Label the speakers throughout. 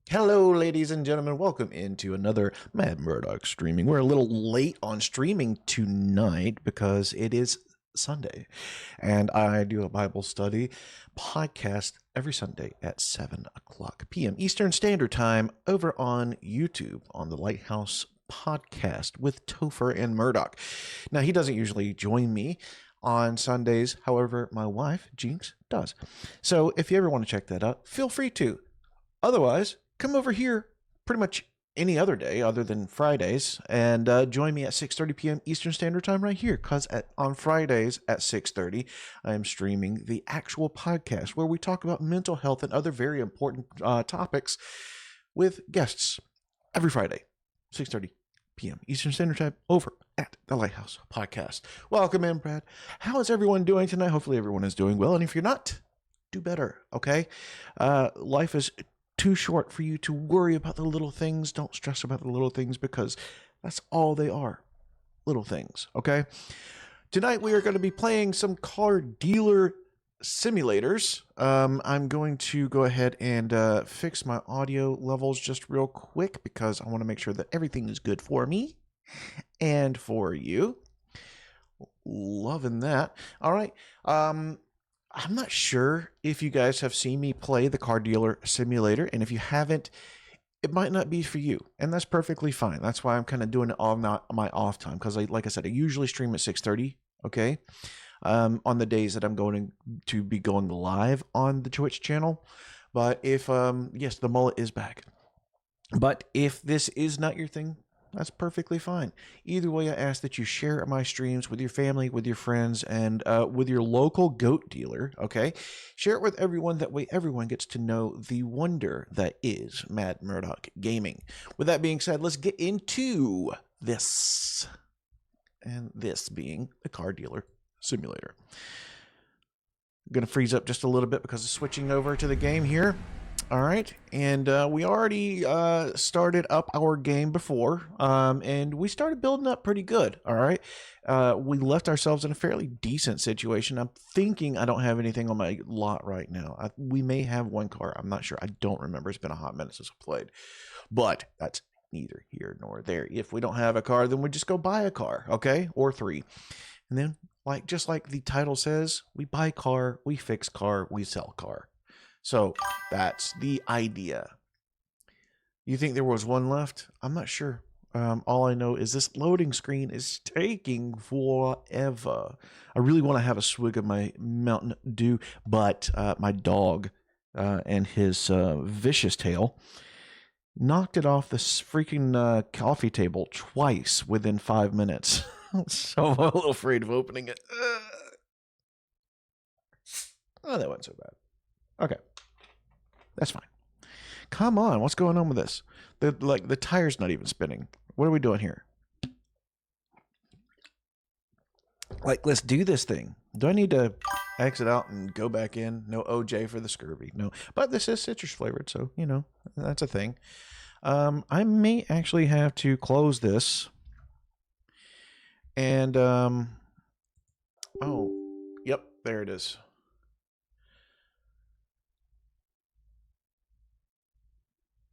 Speaker 1: Hello, ladies and gentlemen. Welcome into another Mad Murdoch streaming. We're a little late on streaming tonight because it is Sunday, and I do a Bible study podcast every Sunday at 7 o'clock p.m. Eastern Standard Time over on YouTube on the Lighthouse Podcast with Topher and Murdoch. Now, he doesn't usually join me on Sundays. However, my wife, Jinx, does. So if you ever want to check that out, feel free to. Otherwise, come over here pretty much any other day other than Fridays and join me at 6:30 p.m. Eastern Standard Time right here, because on Fridays at 6:30 I am streaming the actual podcast where we talk about mental health and other very important topics with guests every Friday, 6:30 p.m. Eastern Standard Time over at the Lighthouse Podcast. Welcome in, Brad. How is everyone doing tonight? Hopefully everyone is doing well, and if you're not, do better, okay? Life is too short for you to worry about the little things. Don't stress about the little things, because that's all they are, little things, okay? Tonight we are going to be playing some car dealer simulators. I'm going to go ahead and fix my audio levels just real quick, because I want to make sure that everything is good for me and for you. Loving that. All right. I'm not sure if you guys have seen me play the car dealer simulator, and if you haven't, it might not be for you, and that's perfectly fine. That's why I'm kind of doing it on my off time, because like I said, I usually stream at 6:30, okay, on the days that I'm going to be going live on the Twitch channel. But if, yes, the mullet is back. But if this is not your thing, that's perfectly fine. Either way, I ask that you share my streams with your family, with your friends, and with your local goat dealer, okay? Share it with everyone. That way everyone gets to know the wonder that is Mad Murdoch Gaming. With that being said, let's get into this. And this being the car dealer simulator. I'm going to freeze up just a little bit because of switching over to the game here. All right, and we already started up our game before, and we started building up pretty good, all right? We left ourselves in a fairly decent situation. I'm thinking I don't have anything on my lot right now. We may have one car. I'm not sure. I don't remember. It's been a hot minute since I played. But that's neither here nor there. If we don't have a car, then we just go buy a car, okay? Or three. And then, just like the title says, we buy car, we fix car, we sell car. So that's the idea. You think there was one left? I'm not sure. All I know is this loading screen is taking forever. I really want to have a swig of my Mountain Dew, but my dog and his vicious tail knocked it off this freaking coffee table twice within 5 minutes. So I'm a little afraid of opening it. Oh, that wasn't so bad. Okay. That's fine. Come on, what's going on with this? The tire's not even spinning. What are we doing here? Let's do this thing. Do I need to exit out and go back in? No OJ for the scurvy. No. But this is citrus flavored, so, that's a thing. I may actually have to close this. And, oh, yep, there it is.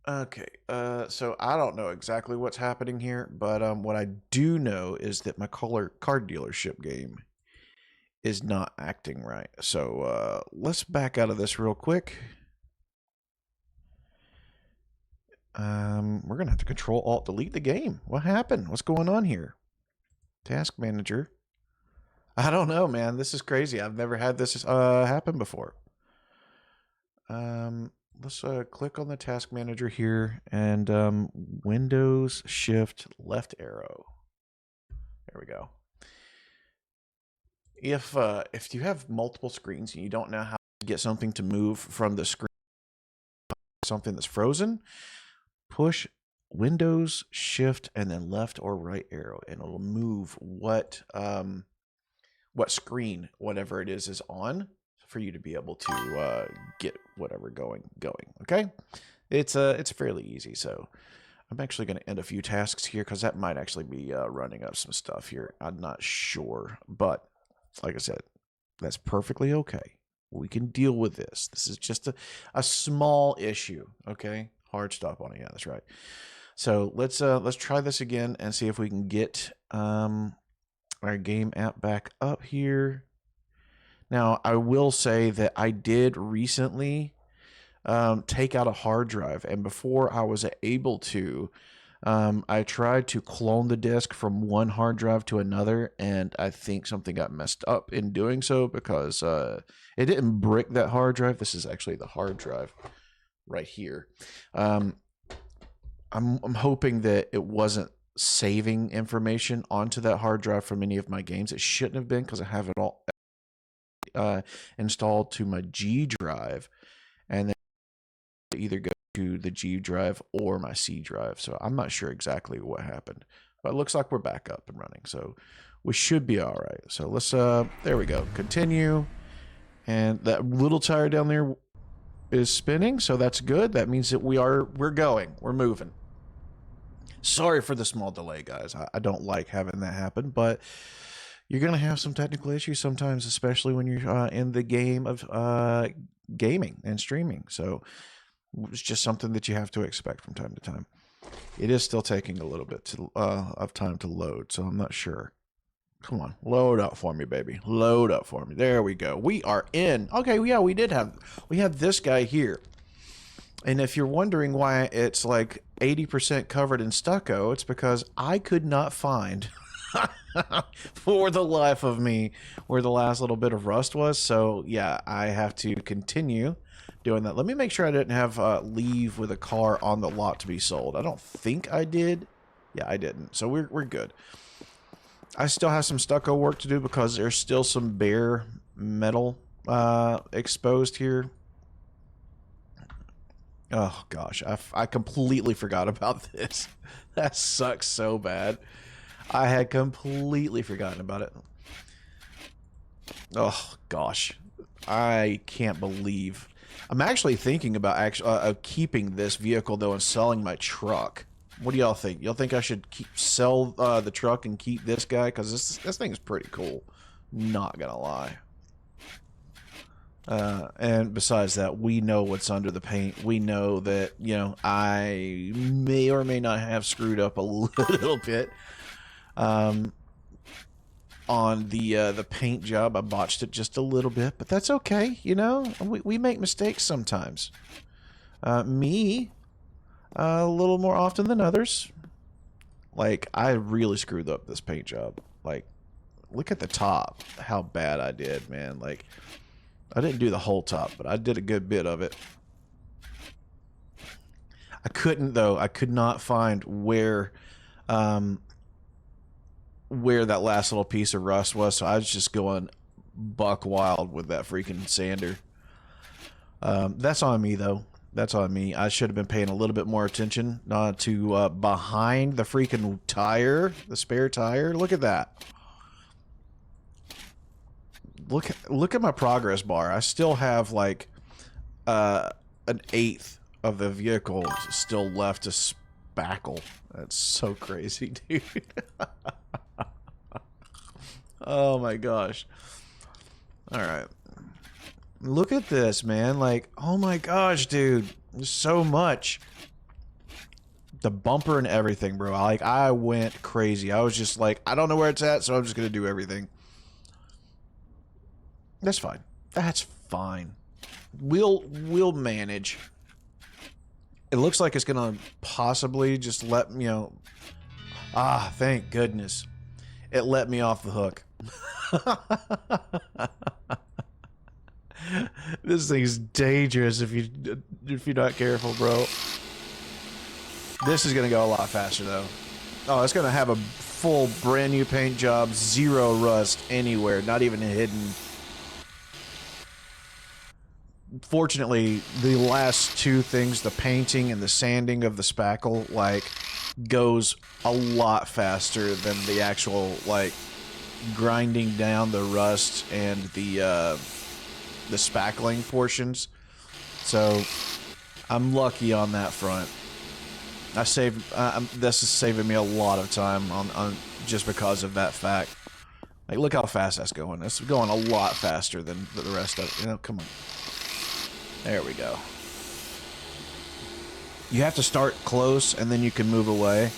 Speaker 1: Okay, so I don't know exactly what's happening here, but what I do know is that my car dealership game is not acting right. So let's back out of this real quick. We're gonna have to Control-Alt-Delete the game. What happened? What's going on here? Task Manager. I don't know, man. This is crazy. I've never had this happen before. Let's click on the Task Manager here, and Windows Shift left arrow. There we go. If you have multiple screens and you don't know how to get something to move from the screen, something that's frozen, push Windows Shift and then left or right arrow, and it'll move what screen whatever it is on, for you to be able to get whatever going. Okay, it's fairly easy. So I'm actually going to end a few tasks here because that might actually be running up some stuff here. I'm not sure, but like I said, that's perfectly okay. We can deal with this. This is just a small issue, okay? Hard stop on it. Yeah, that's right. So let's try this again and see if we can get our game app back up here. Now, I will say that I did recently take out a hard drive, and before I was able to, I tried to clone the disk from one hard drive to another, and I think something got messed up in doing so because it didn't brick that hard drive. This is actually the hard drive right here. I'm hoping that it wasn't saving information onto that hard drive from any of my games. It shouldn't have been because I have it all installed to my G drive, and then either go to the G drive or my C drive. So I'm not sure exactly what happened, but it looks like we're back up and running. So we should be all right. So let's, there we go. Continue. And that little tire down there is spinning. So that's good. That means that we're going, we're moving. Sorry for the small delay, guys. I don't like having that happen, but you're going to have some technical issues sometimes, especially when you're in the game of gaming and streaming. So it's just something that you have to expect from time to time. It is still taking a little bit of time to load, so I'm not sure. Come on, load up for me, baby. Load up for me. There we go. We are in. Okay, yeah, we have this guy here. And if you're wondering why it's like 80% covered in stucco, it's because I could not find for the life of me where the last little bit of rust was. So yeah, I have to continue doing that. Let me make sure I didn't have leave with a car on the lot to be sold. I don't think I did. Yeah, I didn't. So we're good. I still have some stucco work to do because there's still some bare metal exposed here. Oh gosh, I completely forgot about this. That sucks so bad. I had completely forgotten about it. Oh gosh, I can't believe. I'm actually thinking about keeping this vehicle though and selling my truck. What do y'all think? Y'all think I should sell the truck and keep this guy? Because this thing is pretty cool. Not gonna lie. And besides that, we know what's under the paint. We know that, you know, I may or may not have screwed up a little bit on the paint job. I botched it just a little bit, but that's okay. You know, we make mistakes sometimes. Me, a little more often than others. Like, I really screwed up this paint job. Like, look at the top, how bad I did, man. Like, I didn't do the whole top, but I did a good bit of it. I couldn't, though. I could not find where that last little piece of rust was, so I was just going buck wild with that freaking sander. That's on me, though. That's on me. I should have been paying a little bit more attention to behind the freaking tire, the spare tire. Look at that. Look at my progress bar. I still have like an eighth of the vehicle still left to spackle. That's so crazy, dude. Oh my gosh. All right. Look at this, man. Like, oh my gosh, dude. There's so much. The bumper and everything, bro. Like, I went crazy. I was just like, I don't know where it's at, so I'm just gonna do everything. That's fine. That's fine. We'll manage. It looks like it's gonna possibly just let me, you know. Ah, thank goodness. It let me off the hook. This thing's dangerous if you're not careful, bro. This is gonna go a lot faster though. Oh, it's gonna have a full brand new paint job, zero rust anywhere, not even hidden. Fortunately, the last two things, the painting and the sanding of the spackle, like, goes a lot faster than the actual, like, grinding down the rust and the spackling portions. So, I'm lucky on that front. I saved. This is saving me a lot of time on just because of that fact. Like, look how fast that's going. It's going a lot faster than the rest of it. You know, come on. There we go. You have to start close, and then you can move away.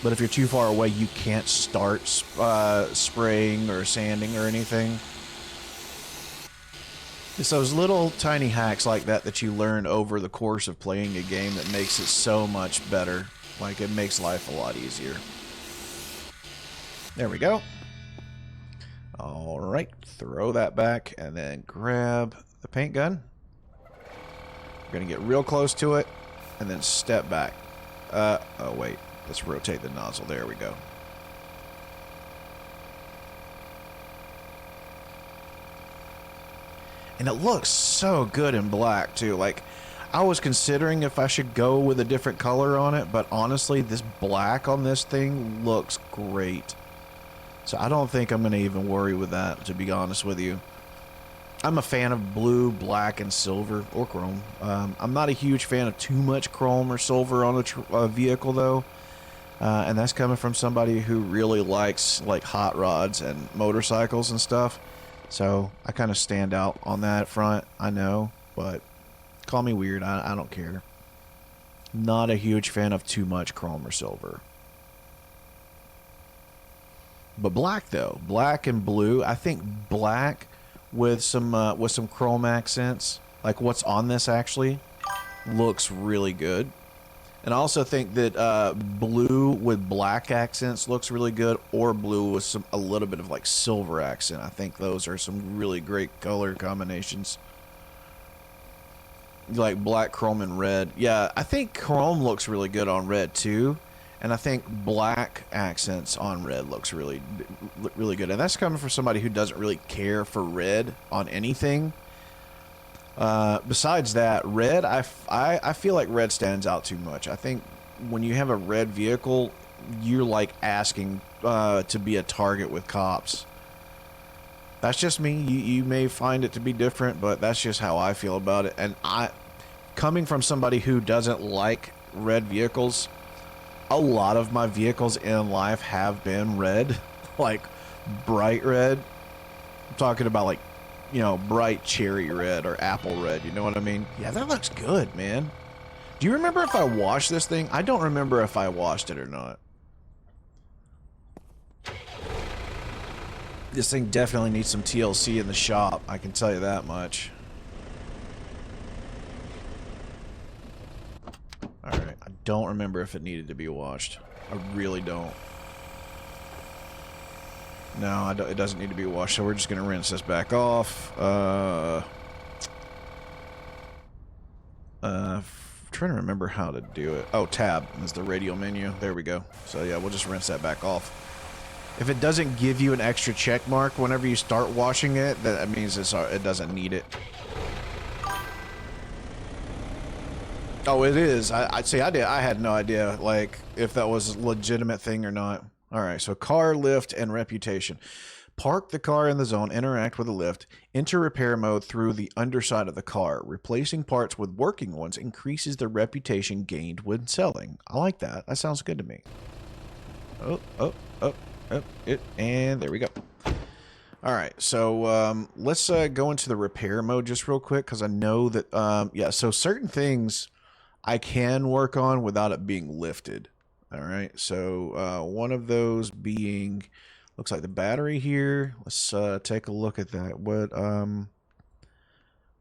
Speaker 1: But if you're too far away, you can't start spraying or sanding or anything. It's those little tiny hacks like that that you learn over the course of playing a game that makes it so much better. Like, it makes life a lot easier. There we go. Alright, throw that back and then grab the paint gun. We're going to get real close to it and then step back. Oh wait, let's rotate the nozzle. There we go. And it looks so good in black too. Like, I was considering if I should go with a different color on it, but honestly, this black on this thing looks great. So I don't think I'm going to even worry with that, to be honest with you. I'm a fan of blue, black, and silver, or chrome. I'm not a huge fan of too much chrome or silver on a vehicle, though. And that's coming from somebody who really likes, like, hot rods and motorcycles and stuff. So I kind of stand out on that front, I know. But call me weird, I don't care. Not a huge fan of too much chrome or silver. But black, though, black and blue, I think black with some chrome accents, like what's on this actually, looks really good. And I also think that blue with black accents looks really good, or blue with a little bit of like silver accent. I think those are some really great color combinations. Like black, chrome, and red. Yeah, I think chrome looks really good on red too. And I think black accents on red looks really good. And that's coming from somebody who doesn't really care for red on anything. Besides that, red, I feel like red stands out too much. I think when you have a red vehicle, you're like asking to be a target with cops. That's just me. You may find it to be different, but that's just how I feel about it. And coming from somebody who doesn't like red vehicles, a lot of my vehicles in life have been red, like bright red. I'm talking about like, you know, bright cherry red or apple red, you know what I mean? Yeah, that looks good, man. Do you remember if I washed this thing? I don't remember if I washed it or not. This thing definitely needs some TLC in the shop, I can tell you that much. Alright, I don't remember if it needed to be washed. I really don't. No, it doesn't need to be washed, so we're just going to rinse this back off. Trying to remember how to do it. Oh, tab is the radio menu. There we go. So yeah, we'll just rinse that back off. If it doesn't give you an extra check mark whenever you start washing it, that means it doesn't need it. Oh, it is. I see. I had no idea, like, if that was a legitimate thing or not. All right. So car, lift, and reputation. Park the car in the zone. Interact with the lift. Enter repair mode through the underside of the car. Replacing parts with working ones increases the reputation gained when selling. I like that. That sounds good to me. And there we go. All right, so let's go into the repair mode just real quick, because I know that, yeah, so certain things I can work on without it being lifted. All right, so one of those being, looks like the battery here. Let's take a look at that.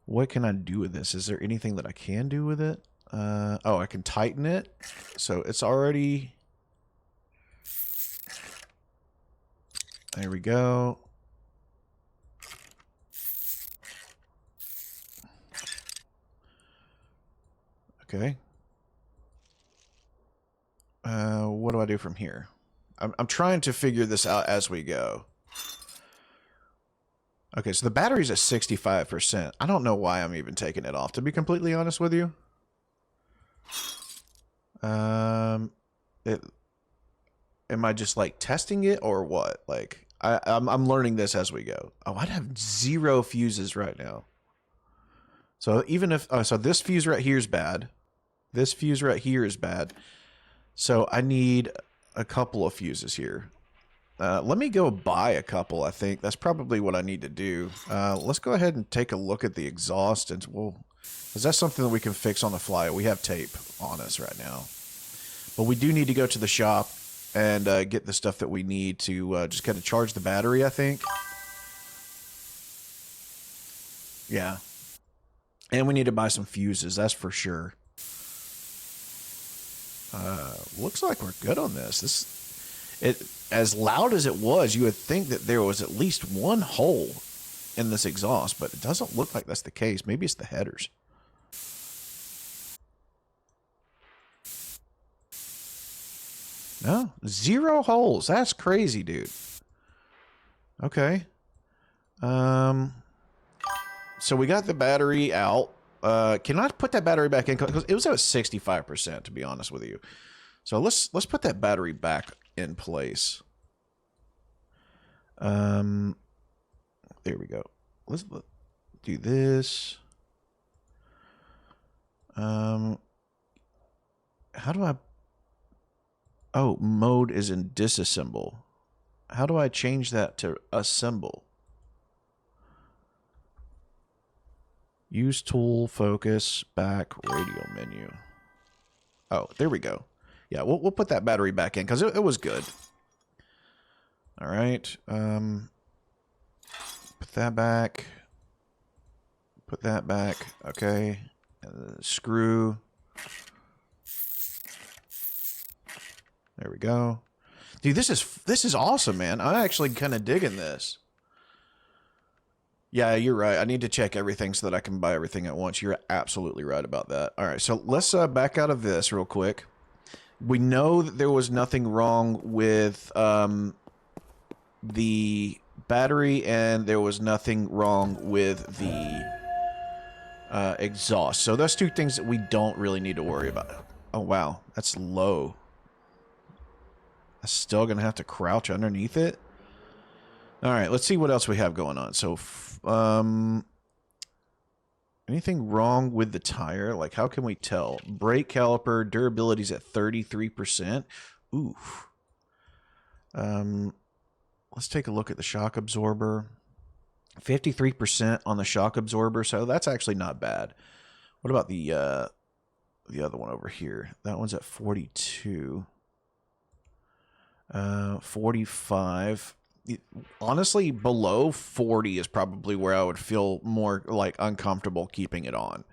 Speaker 1: What can I do with this? Is there anything that I can do with it? Oh, I can tighten it. So it's already... There we go. Okay. What do I do from here? I'm trying to figure this out as we go. Okay, so the battery's at 65%. I don't know why I'm even taking it off, to be completely honest with you. Am I just like testing it or what? Like, I'm learning this as we go. Oh, I'd have 0 fuses right now. So even if so this fuse right here is bad. This fuse right here is bad. So I need a couple of fuses here. Let me go buy a couple, I think. That's probably what I need to do. Let's go ahead and take a look at the exhaust. And is that something that we can fix on the fly? We have tape on us right now. But we do need to go to the shop and get the stuff that we need to just kind of charge the battery, I think. Yeah. And we need to buy some fuses, that's for sure. Looks like we're good on this. As loud as it was, you would think that there was at least one hole in this exhaust, but it doesn't look like that's the case. Maybe it's the headers. No, 0 holes. That's crazy, dude. Okay. So we got the battery out. Can I put that battery back in? Because it was at 65%, to be honest with you. So let's put that battery back in place. There we go. Let's do this. How do I... Oh, mode is in disassemble. How do I change that to assemble? Use tool, focus, back, radio menu. Oh, there we go. Yeah, we'll put that battery back in because it was good. All right. Put that back. Put that back. Okay. Screw. There we go. Dude, this is awesome, man. I'm actually kind of digging this. Yeah, you're right. I need to check everything so that I can buy everything at once. You're absolutely right about that. All right, so let's back out of this real quick. We know that there was nothing wrong with the battery, and there was nothing wrong with the exhaust. So those two things that we don't really need to worry about. Oh, wow. That's low. I'm still going to have to crouch underneath it. All right, let's see what else we have going on. So, anything wrong with the tire? Like, how can we tell? Brake caliper, durability's at 33%. Ooh. Let's take a look at the shock absorber. 53% on the shock absorber, so that's actually not bad. What about the other one over here? That one's at 42. 45. Honestly, below 40 is probably where I would feel more like uncomfortable keeping it on.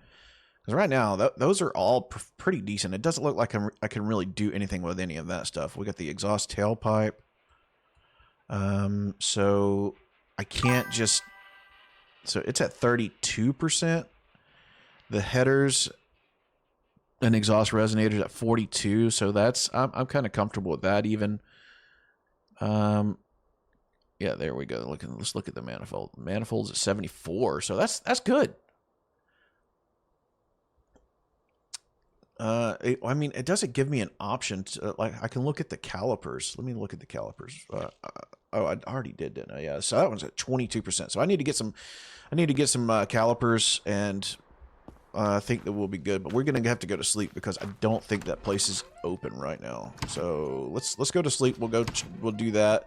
Speaker 1: Because right now, those are all pretty decent. It doesn't look like I can really do anything with any of that stuff. We got the exhaust tailpipe. So I can't just... So it's at 32%. The headers and exhaust resonators at 42. So that's... I'm kind of comfortable with that even. Yeah, there we go. Let's look at the manifold. The manifold's at 74, so that's good. I mean, it doesn't give me an option to, like, I can look at the calipers. Let me look at the calipers. Oh, I already didn't I? Yeah, so that one's at 22%. So I need to get some calipers, and I think that we'll be good. But we're gonna have to go to sleep because I don't think that place is open right now. So let's go to sleep. We'll do that.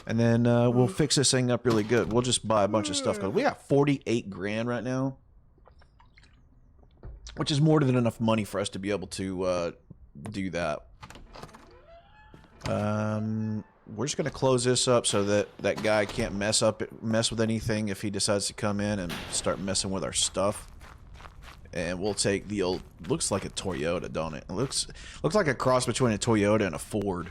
Speaker 1: And then we'll fix this thing up really good. We'll just buy a bunch of stuff. We got 48 grand right now, which is more than enough money for us to be able to do that. We're just going to close this up so that that guy can't mess with anything if he decides to come in and start messing with our stuff. And we'll take the old... Looks like a Toyota, don't it? It looks like a cross between a Toyota and a Ford.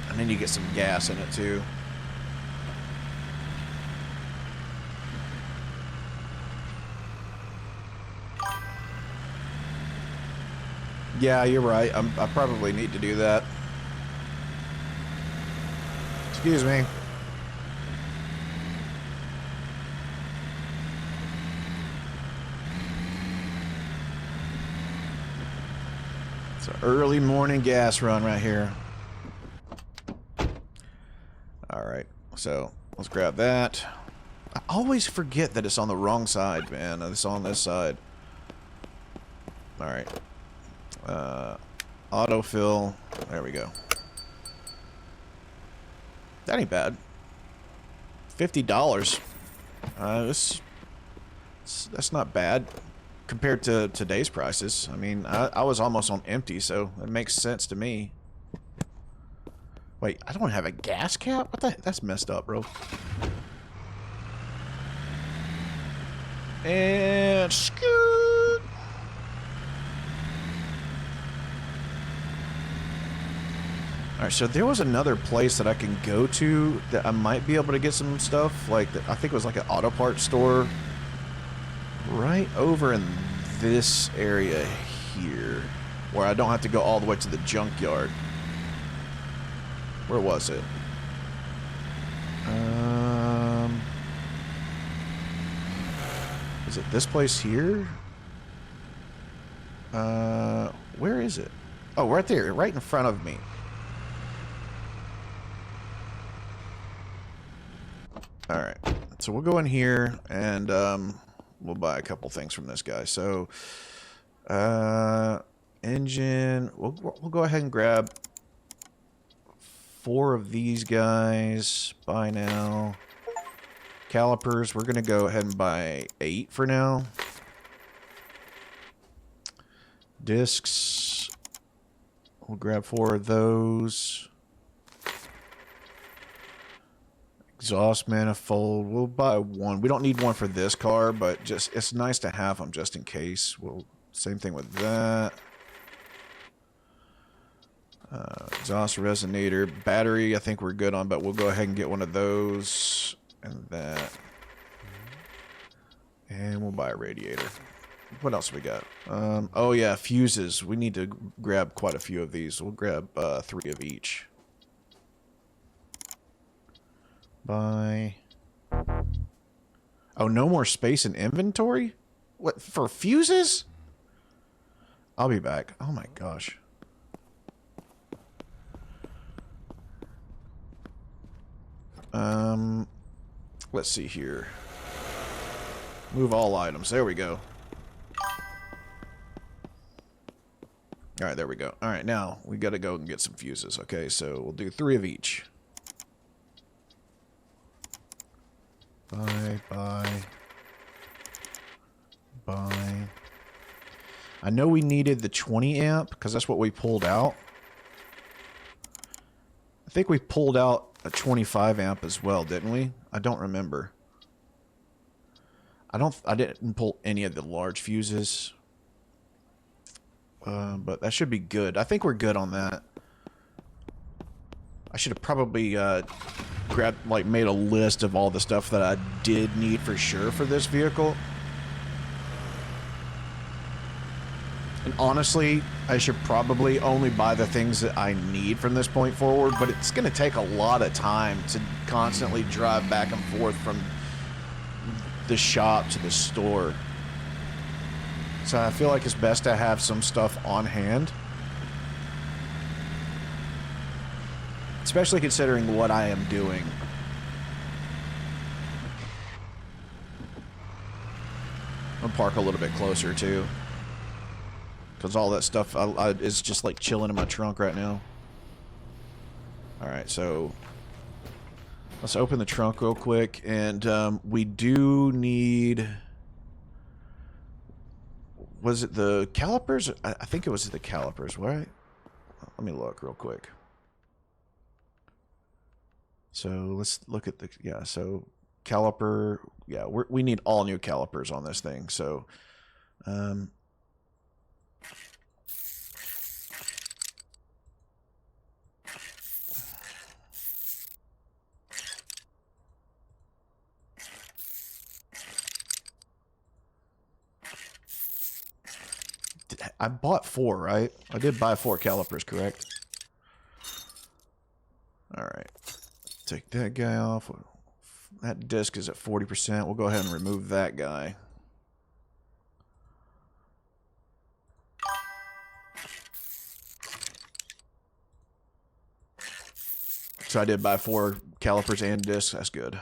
Speaker 1: I need to get some gas in it too. Yeah, you're right. I probably need to do that. Excuse me. It's an early morning gas run right here. Alright, so let's grab that. always forget that it's on the wrong side, man. It's on this side. Alright. Autofill. There we go. That ain't bad. $50. That's not bad compared to today's prices. I mean, I was almost on empty, so it makes sense to me. Wait, I don't have a gas cap? What the heck? That's messed up, bro. And scoot. Alright, so there was another place that I can go to that I might be able to get some stuff. Like, I think it was like an auto parts store right over in this area here, where I don't have to go all the way to the junkyard. Where was it? Is it this place here? Where is it? Oh, right there, right in front of me. Alright, so we'll go in here and we'll buy a couple things from this guy. So, engine, we'll go ahead and grab 4 of these guys. Buy now. Calipers, we're going to go ahead and buy 8 for now. Discs, we'll grab 4 of those. Exhaust manifold, we'll buy 1. We don't need 1 for this car, but just it's nice to have them just in case. We'll same thing with that. Exhaust resonator, battery I think we're good on, but we'll go ahead and get 1 of those and that. And we'll buy a radiator. What else we got? Oh yeah, fuses. We need to grab quite a few of these. We'll grab 3 of each. Buy. Oh, no more space in inventory? What, for fuses? I'll be back. Oh my gosh. Let's see here. Move all items. There we go. Alright, there we go. Alright, now we gotta go and get some fuses. Okay, so we'll do 3 of each. Buy. I know we needed the 20 amp because that's what we pulled out. I think we pulled out a 25 amp as well, didn't we? I don't remember. I didn't pull any of the large fuses. But that should be good. I think we're good on that. I should have probably grabbed, like, made a list of all the stuff that I did need for sure for this vehicle. And honestly, I should probably only buy the things that I need from this point forward, but it's going to take a lot of time to constantly drive back and forth from the shop to the store. So I feel like it's best to have some stuff on hand. Especially considering what I am doing. I'll park a little bit closer too. Because all that stuff is just like chilling in my trunk right now. Alright, so let's open the trunk real quick. And we do need... Was it the calipers? I think it was the calipers, right? Let me look real quick. So let's look at the, yeah, so caliper, yeah, we need all new calipers on this thing. So, I bought 4, right? I did buy 4 calipers, correct? All right. Take that guy off. That disc is at 40%. We'll go ahead and remove that guy. So I did buy 4 calipers and discs. That's good.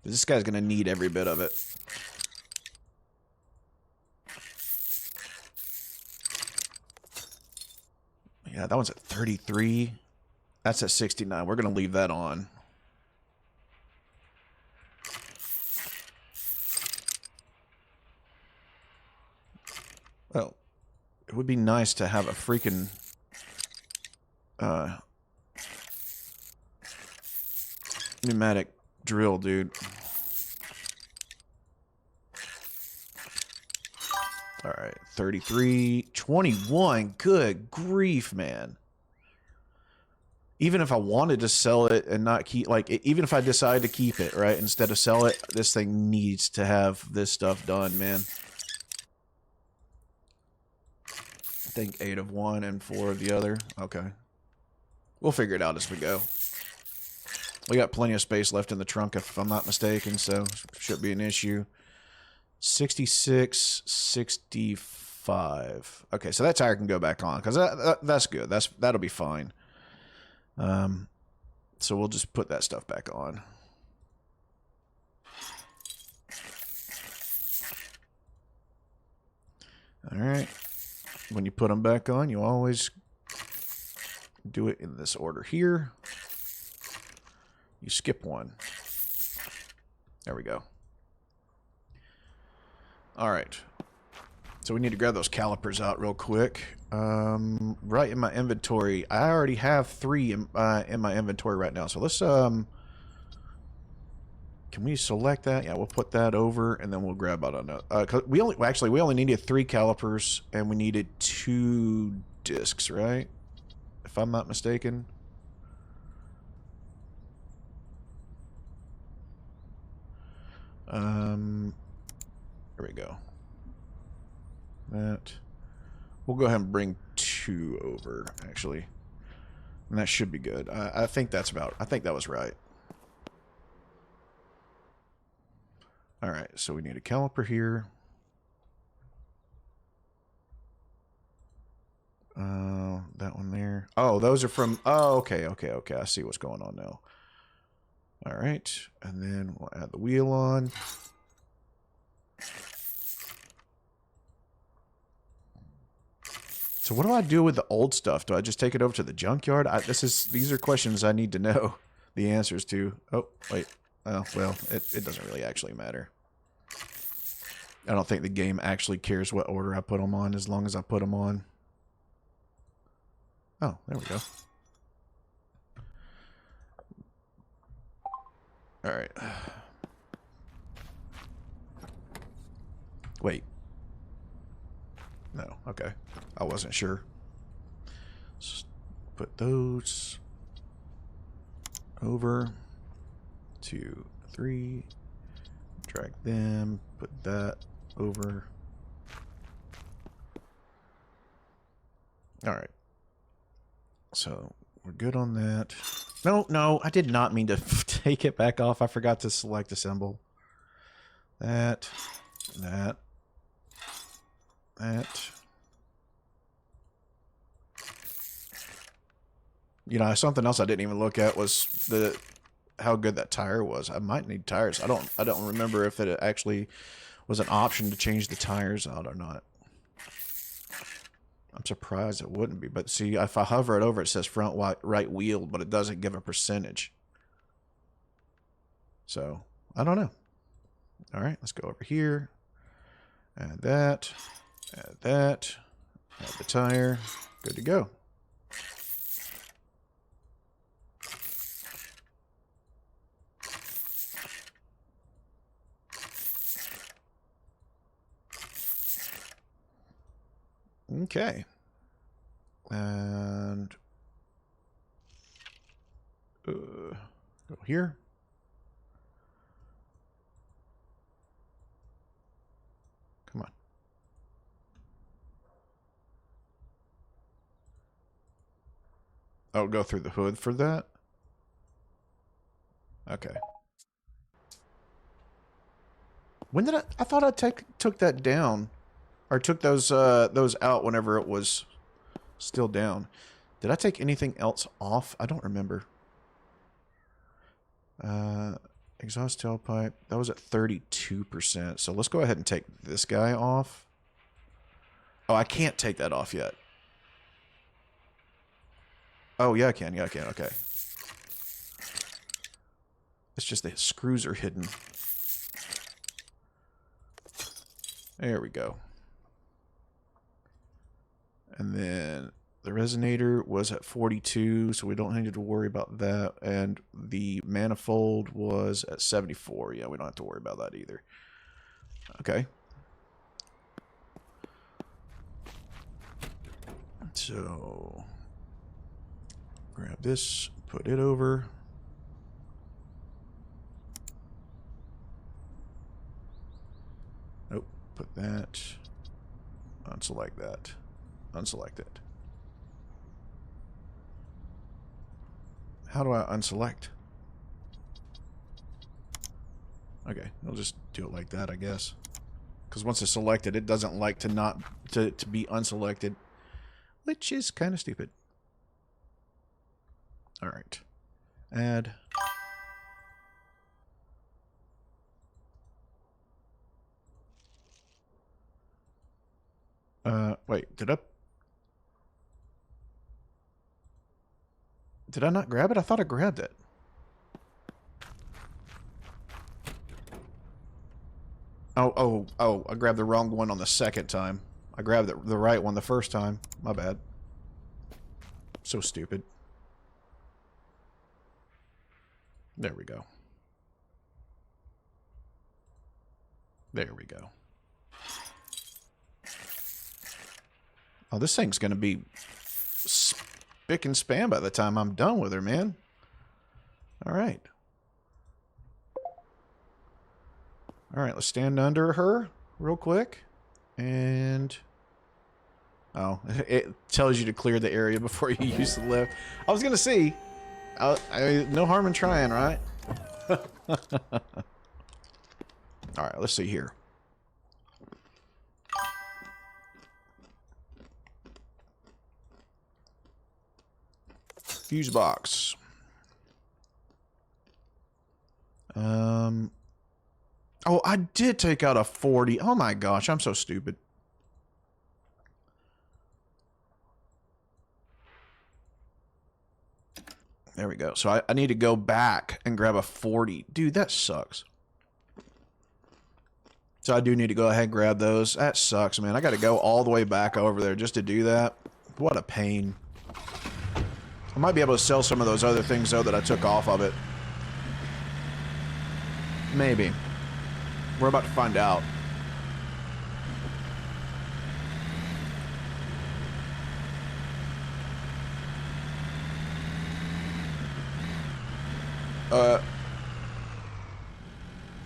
Speaker 1: This guy's going to need every bit of it. Yeah, that one's at 33. That's at 69. We're going to leave that on. Well, it would be nice to have a freaking pneumatic drill, dude. All right, 33, 21. Good grief, man. Even if I wanted to sell it and not keep, like, even if I decide to keep it, right, instead of sell it, this thing needs to have this stuff done, man. I think 8 of one and 4 of the other. Okay. We'll figure it out as we go. We got plenty of space left in the trunk, if I'm not mistaken, so shouldn't be an issue. 66, 65. Okay, so that tire can go back on, because that's good. That'll be fine. So we'll just put that stuff back on. All right. When you put them back on, you always do it in this order here. You skip one. There we go. All right. So we need to grab those calipers out real quick. Right in my inventory, I already have 3 in my inventory right now. So let's can we select that? Yeah, we'll put that over, and then we'll grab out another. We only needed 3 calipers, and we needed 2 discs, right? If I'm not mistaken. There we go. That. We'll go ahead and bring 2 over, actually. And that should be good. I think that's about... I think that was right. Alright, so we need a caliper here. That one there. Oh, those are from... Oh, okay. I see what's going on now. Alright, and then we'll add the wheel on. So what do I do with the old stuff? Do I just take it over to the junkyard? These are questions I need to know the answers to. Oh, wait. Oh, well, it doesn't really actually matter. I don't think the game actually cares what order I put them on as long as I put them on. Oh, there we go. All right. Wait. No, okay. I wasn't sure. Just put those over 2, 3. Drag them. Put that over. All right. So we're good on that. No, I did not mean to take it back off. I forgot to select assemble. That. You know, something else I didn't even look at was how good that tire was. I might need tires. I don't remember if it actually was an option to change the tires out or not. I'm surprised it wouldn't be. But see, if I hover it over, it says front right wheel, but it doesn't give a percentage. So, I don't know. All right, let's go over here. Add that. Add that. Add the tire. Good to go. Okay. And go here. Come on. Oh, go through the hood for that? Okay. When did I thought I took that down. Or took those out whenever it was still down. Did I take anything else off? I don't remember. Exhaust tailpipe. That was at 32%. So let's go ahead and take this guy off. Oh, I can't take that off yet. Oh, yeah, I can. Yeah, I can. Okay. It's just the screws are hidden. There we go. And then the resonator was at 42, so we don't need to worry about that. And the manifold was at 74. Yeah, we don't have to worry about that either. Okay. So, grab this, put it over. Nope, put that. Unselect that. Unselect it. How do I unselect? Okay, I'll just do it like that, I guess. Because once it's selected, it doesn't like to be unselected, which is kind of stupid. All right, add. Wait, did I not grab it? I thought I grabbed it. Oh, I grabbed the wrong one on the second time. I grabbed the right one the first time. My bad. So stupid. There we go. There we go. Oh, this thing's going to be spick and span by the time I'm done with her, man. All right. All right, let's stand under her real quick. And... oh, it tells you to clear the area before you use the lift. I was going to see. No harm in trying, right? All right, let's see here. Fuse box. Oh, I did take out a 40. Oh my gosh, I'm so stupid. There we go. So I need to go back and grab a 40. Dude, that sucks. So I do need to go ahead and grab those. That sucks, man. I got to go all the way back over there just to do that. What a pain. I might be able to sell some of those other things, though, that I took off of it. Maybe. We're about to find out.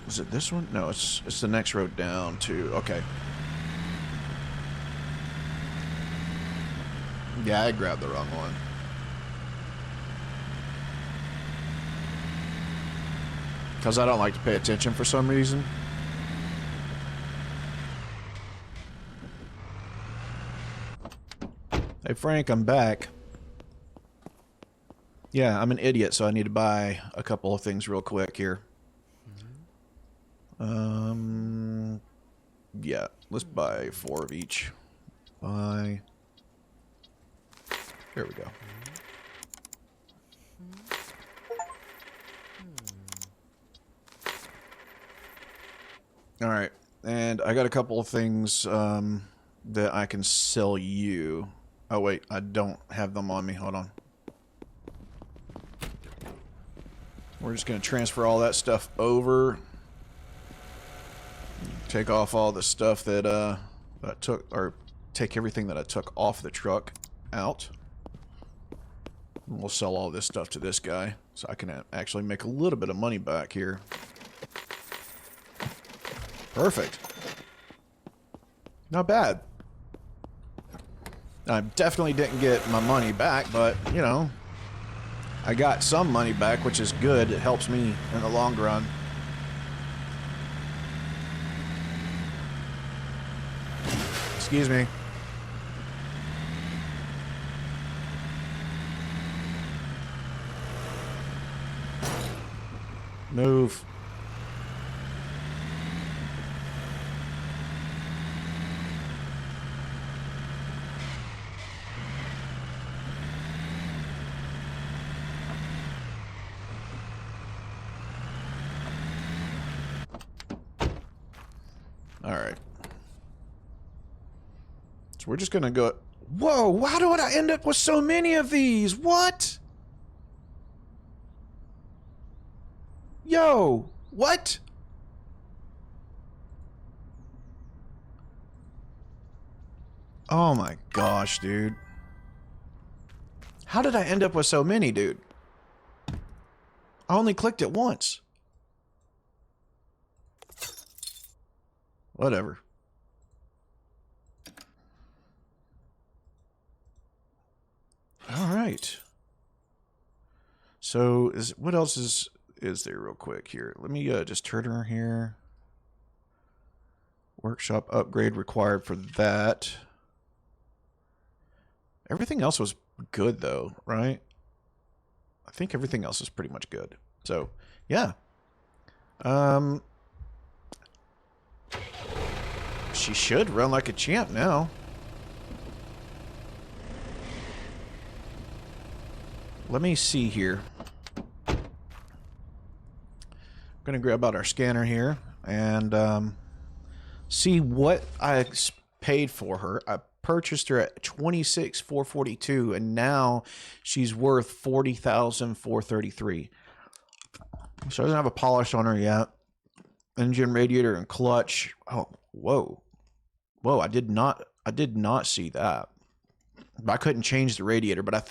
Speaker 1: Was it this one? No, it's the next road down to... okay. Yeah, I grabbed the wrong one. Because I don't like to pay attention for some reason. Hey, Frank, I'm back. Yeah, I'm an idiot, so I need to buy a couple of things real quick here. Yeah, let's buy 4 of each. Buy. There we go. All right, and I got a couple of things that I can sell you. Oh wait, I don't have them on me. Hold on. We're just gonna transfer all that stuff over. Take off all the stuff that I took, or take everything that I took off the truck out. And we'll sell all this stuff to this guy, so I can actually make a little bit of money back here. Perfect. Not bad. I definitely didn't get my money back, but, you know, I got some money back, which is good. It helps me in the long run. Excuse me. Move. Alright. So we're just gonna go... Whoa! How do I end up with so many of these? What? Yo! What? Oh my gosh, dude. How did I end up with so many, dude? I only clicked it once. Whatever. All right. So, what else is there real quick here? Let me just turn her here. Workshop upgrade required for that. Everything else was good though, right? I think everything else is pretty much good. So, yeah. She should run like a champ now. Let me see here. I'm gonna grab out our scanner here and see what I paid for her. I purchased her at $26,442, and now she's worth $40,433. So I don't have a polish on her yet. Engine, radiator, and clutch. Oh, whoa, whoa! I did not see that. I couldn't change the radiator, but I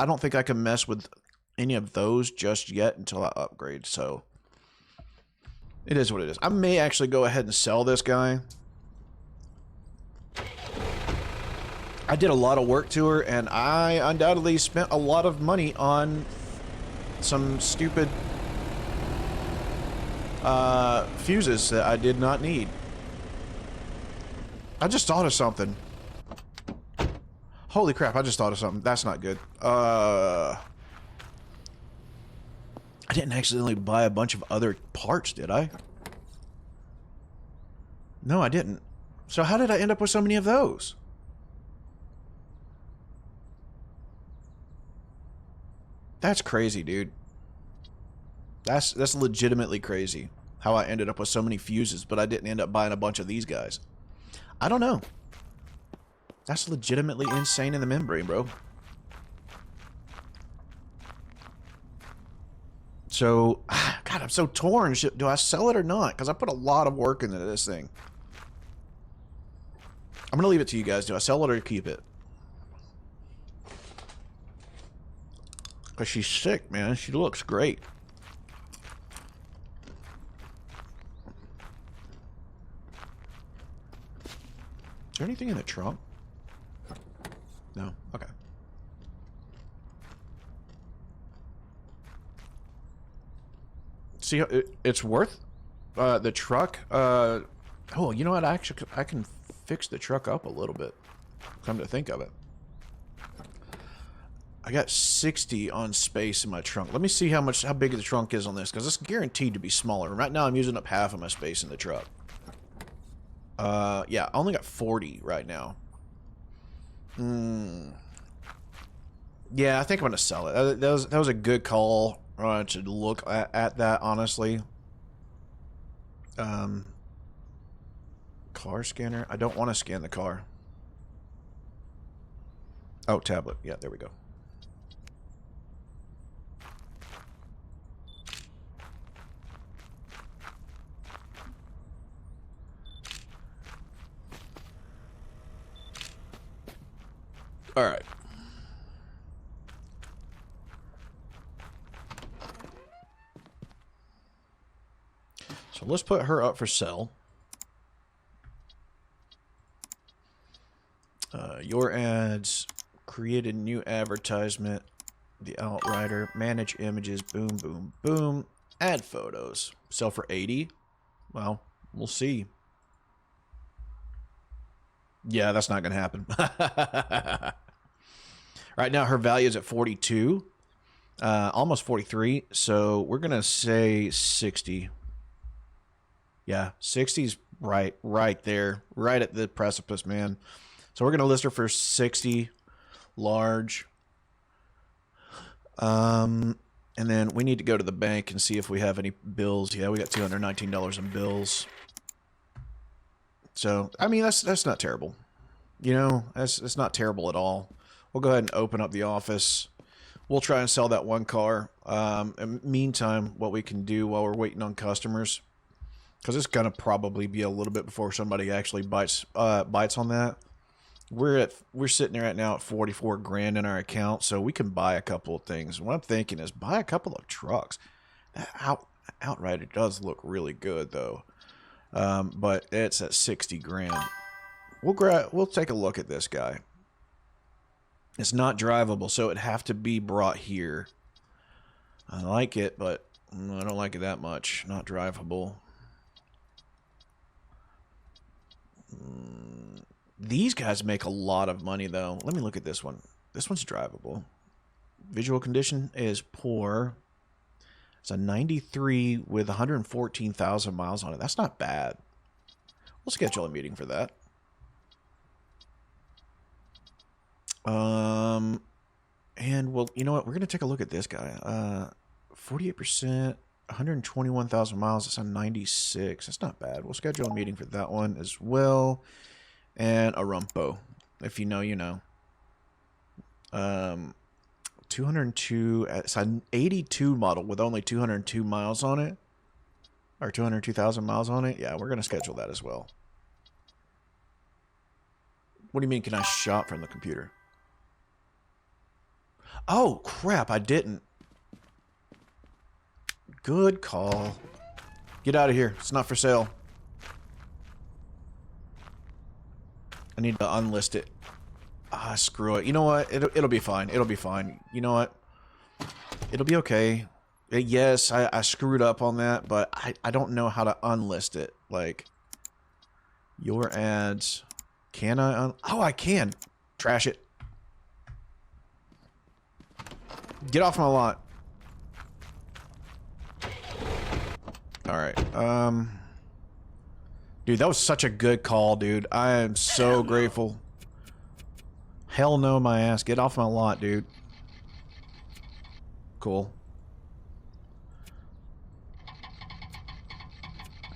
Speaker 1: don't think I can mess with any of those just yet until I upgrade. So it is what it is. I may actually go ahead and sell this guy. I did a lot of work to her, and I undoubtedly spent a lot of money on some stupid fuses that I did not need. I just thought of something. Holy crap, I just thought of something. That's not good. I didn't accidentally buy a bunch of other parts, did I? No, I didn't. So how did I end up with so many of those? That's crazy, dude. That's legitimately crazy. How I ended up with so many fuses, but I didn't end up buying a bunch of these guys. I don't know. That's legitimately insane in the membrane, bro. So, God, I'm so torn. Do I sell it or not? Because I put a lot of work into this thing. I'm going to leave it to you guys. Do I sell it or keep it? Because she's sick, man. She looks great. Is there anything in the trunk? No? Okay. See, it's worth the truck. Oh, you know what? Actually, I can fix the truck up a little bit. Come to think of it. I got 60 on space in my trunk. Let me see how big the trunk is on this, because it's guaranteed to be smaller. Right now, I'm using up half of my space in the truck. Yeah, I only got 40 right now. Yeah, I think I'm gonna sell it. That was a good call to look at that, honestly. Car scanner. I don't want to scan the car. Oh, tablet. Yeah, there we go. All right. So let's put her up for sale. Your ads, create a new advertisement, the Outrider, manage images, boom, boom, boom, add photos. Sell for 80. Well, we'll see. Yeah, that's not going to happen. Right now, her value is at 42, almost 43. So we're going to say 60. Yeah, 60's right there, right at the precipice, man. So we're going to list her for 60, large. And then we need to go to the bank and see if we have any bills. Yeah, we got $219 in bills. So, I mean, that's not terrible. You know, that's not terrible at all. We'll go ahead and open up the office. We'll try and sell that one car. In the meantime, what we can do while we're waiting on customers, because it's gonna probably be a little bit before somebody actually bites on that. We're sitting there right now at 44 grand in our account, so we can buy a couple of things. What I'm thinking is buy a couple of trucks. Outright, it does look really good though, but it's at 60 grand. We'll take a look at this guy. It's not drivable, so it'd have to be brought here. I like it, but I don't like it that much. Not drivable. These guys make a lot of money, though. Let me look at this one. This one's drivable. Visual condition is poor. It's a 93 with 114,000 miles on it. That's not bad. We'll schedule a meeting for that. And well, you know what? We're going to take a look at this guy. 48%, 121,000 miles. It's a 96. That's not bad. We'll schedule a meeting for that one as well. And a Rumpo. If you know, you know. 202. It's an 82 model with only 202 miles on it. Or 202,000 miles on it. Yeah, we're going to schedule that as well. What do you mean, can I shop from the computer? Oh, crap, I didn't. Good call. Get out of here. It's not for sale. I need to unlist it. Ah, screw it. You know what? It'll be fine. It'll be fine. You know what? It'll be okay. Yes, I screwed up on that, but I don't know how to unlist it. Like, your ads. Can I? Oh, I can. Trash it. Get off my lot. Alright, dude, that was such a good call, dude. I am so grateful. Hell no, my ass. Get off my lot, dude. Cool.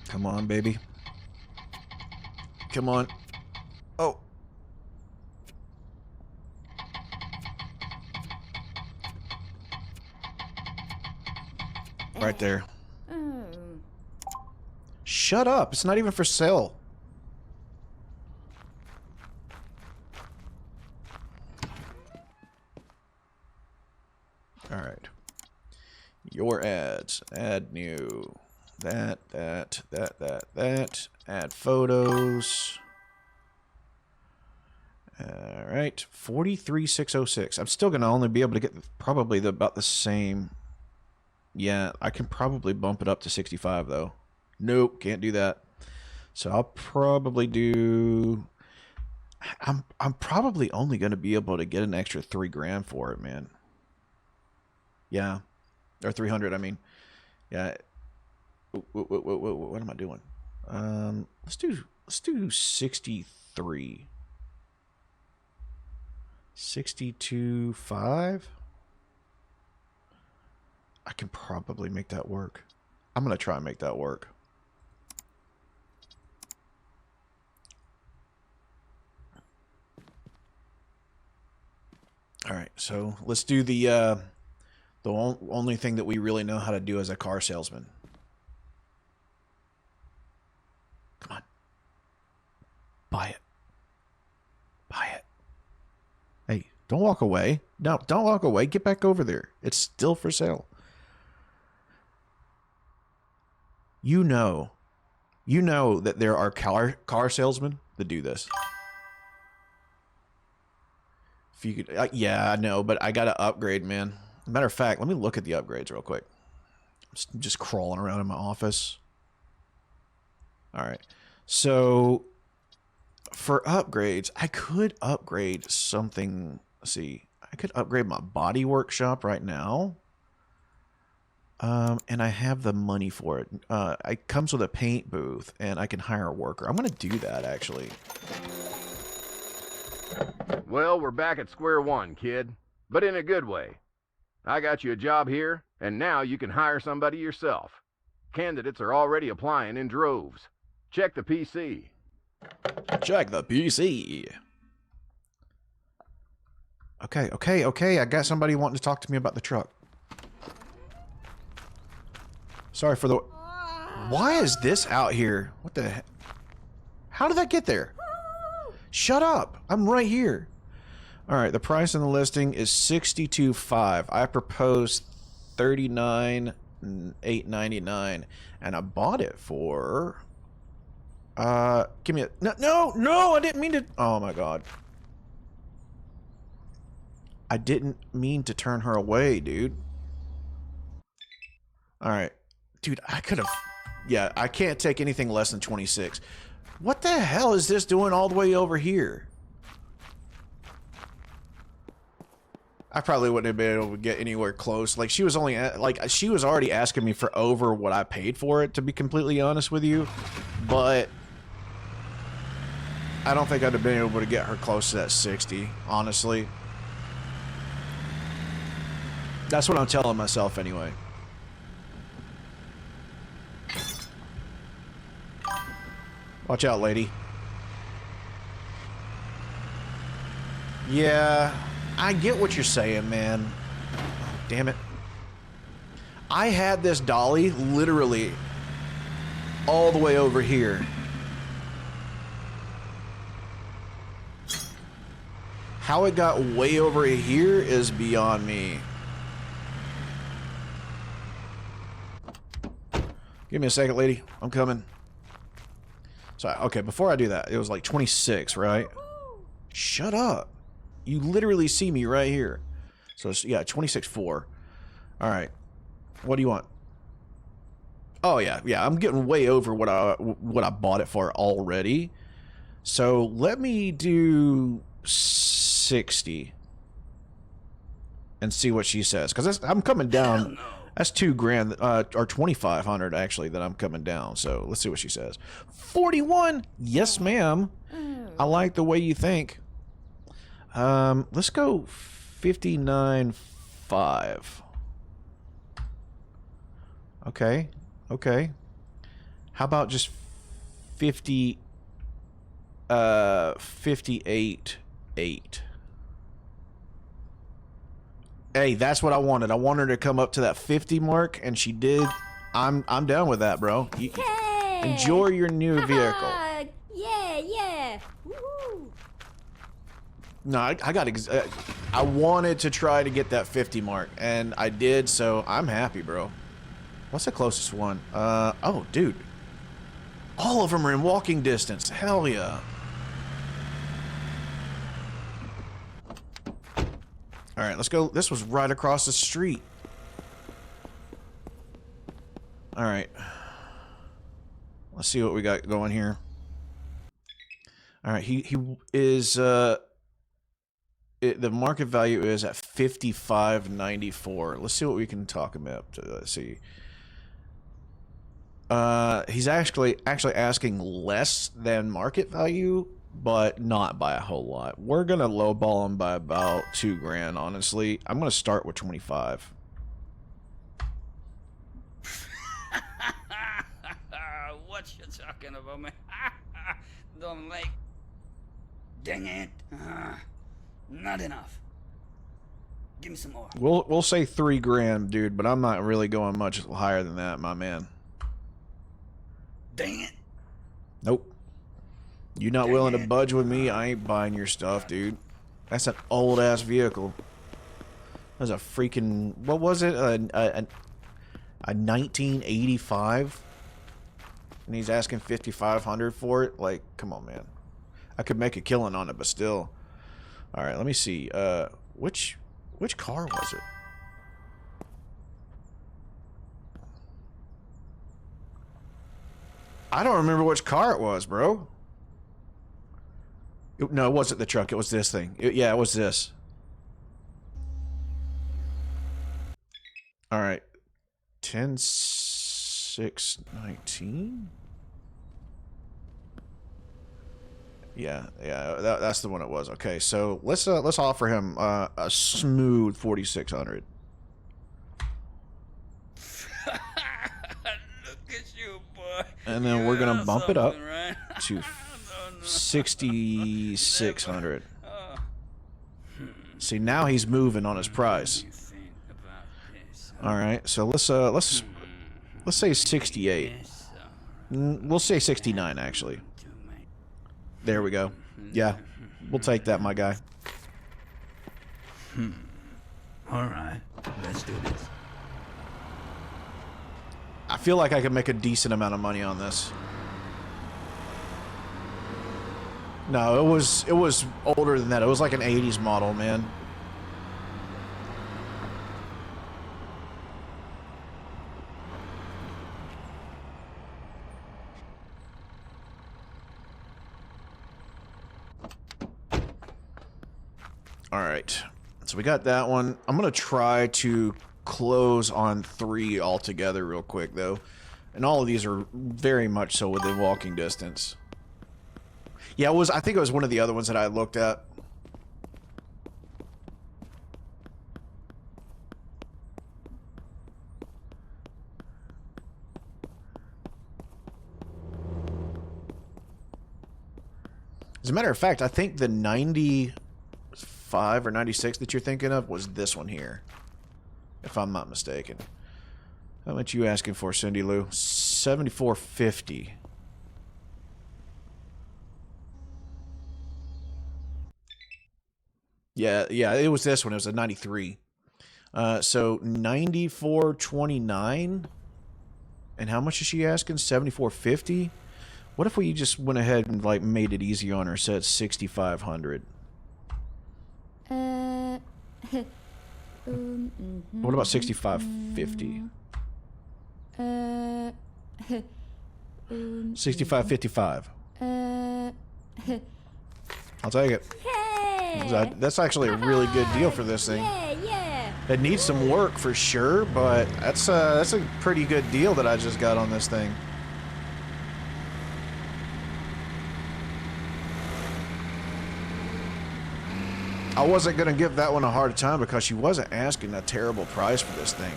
Speaker 1: Come on, baby. Come on. Oh. Right there. Shut up. It's not even for sale. Alright. Your ads. Add new. That. Add photos. Alright. 43,606. I'm still going to only be able to get probably about the same. Yeah, I can probably bump it up to 65 though. Nope, can't do that. So I'll probably do. I'm probably only going to be able to get an extra 3 grand for it, man. Yeah, or 300. I mean, yeah. What am I doing? Let's do 63. 62.5. I can probably make that work. I'm going to try and make that work. All right, so let's do the only thing that we really know how to do as a car salesman. Come on. Buy it. Buy it. Hey, don't walk away. No, don't walk away. Get back over there. It's still for sale. You know that there are car salesmen that do this. If you could, yeah, I know, but I gotta upgrade, man. Matter of fact, let me look at the upgrades real quick. I'm just crawling around in my office. All right, so for upgrades, I could upgrade something. Let's see, I could upgrade my body workshop right now. And I have the money for it. It comes with a paint booth, and I can hire a worker. I'm gonna do that actually.
Speaker 2: Well, we're back at square one, kid. But in a good way. I got you a job here, and now you can hire somebody yourself. Candidates are already applying in droves. Check the PC.
Speaker 1: Check the PC. Okay. I got somebody wanting to talk to me about the truck. Sorry for the... Why is this out here? What the heck? How did that get there? Shut up. I'm right here. Alright, the price on the listing is $62,500. I proposed $39,899, and I bought it for... give me a... No, I didn't mean to... Oh my god. I didn't mean to turn her away, dude. Alright. Dude, I could have... Yeah, I can't take anything less than 26. What the hell is this doing all the way over here? I probably wouldn't have been able to get anywhere close. Like, she was only... she was already asking me for over what I paid for it, to be completely honest with you. But... I don't think I'd have been able to get her close to that 60, honestly. That's what I'm telling myself anyway. Watch out, lady. Yeah, I get what you're saying, man. Oh, damn it. I had this dolly literally all the way over here. How it got way over here is beyond me. Give me a second, lady. I'm coming. So, okay, before I do that, it was like 26, right? Shut up. You literally see me right here. So, it's, yeah, 26.4. All right. What do you want? Oh, yeah. I'm getting way over what I bought it for already. So, let me do 60 and see what she says. Because I'm coming down. That's $2,000, or 2,500 actually, that I'm coming down. So let's see what she says. 41. Yes, ma'am. I like the way you think. Let's go 59.5. Okay. How about just 58.8. Hey, that's what I wanted. I wanted her to come up to that 50 mark, and she did. I'm down with that, bro. Enjoy your new vehicle.
Speaker 3: Yeah. Woo-hoo.
Speaker 1: No, I wanted to try to get that 50 mark, and I did, so I'm happy, bro. What's the closest one? Oh, dude. All of them are in walking distance. Hell yeah. All right, let's go. This was right across the street. All right. Let's see what we got going here. All right, he is the market value is at 55.94. Let's see what we can talk him up to. Let's see. He's actually asking less than market value, but not by a whole lot. We're gonna lowball him by about $2,000, honestly. I'm gonna start with 25.
Speaker 4: What you talking about, man? Don't like... Dang it. Not enough. Give me some more.
Speaker 1: We'll say $3,000, dude, but I'm not really going much higher than that, my man.
Speaker 4: Dang it.
Speaker 1: Nope. You not willing to budge with me? I ain't buying your stuff, dude. That's an old ass vehicle. That's a freaking, what was it? A 1985, and he's asking 5,500 for it. Like, come on, man. I could make a killing on it, but still. All right, let me see. Which car was it? I don't remember which car it was, bro. No, it wasn't the truck. It was this thing. Yeah, it was this. All right. 10/6/19. Yeah, that's the one it was. Okay, so let's offer him a smooth 4,600.
Speaker 4: Look at you, boy.
Speaker 1: And then we're gonna bump it up to 6,600. See, now he's moving on his price. All right, so let's say 68. We'll say 69 actually. There we go. Yeah, we'll take that, my guy.
Speaker 5: All right, let's do this.
Speaker 1: I feel like I could make a decent amount of money on this. No, it was older than that. It was like an 80s model, man. All right. So we got that one. I'm going to try to close on 3 altogether real quick, though. And all of these are very much so within walking distance. Yeah, I think it was one of the other ones that I looked at. As a matter of fact, I think the 95 or 96 that you're thinking of was this one here, if I'm not mistaken. How much you asking for, Cindy Lou? $74.50. Yeah, it was this one. It was a 93. So 94.29. And how much is she asking? 74.50. What if we just went ahead and like made it easy on her, said 6,500? What about 65.50? 65.55. I'll take it.
Speaker 3: Hey!
Speaker 1: That's actually a really good deal for this thing.
Speaker 3: Yeah, yeah.
Speaker 1: It needs some work for sure, but that's a pretty good deal that I just got on this thing. I wasn't gonna give that one a hard time because she wasn't asking a terrible price for this thing.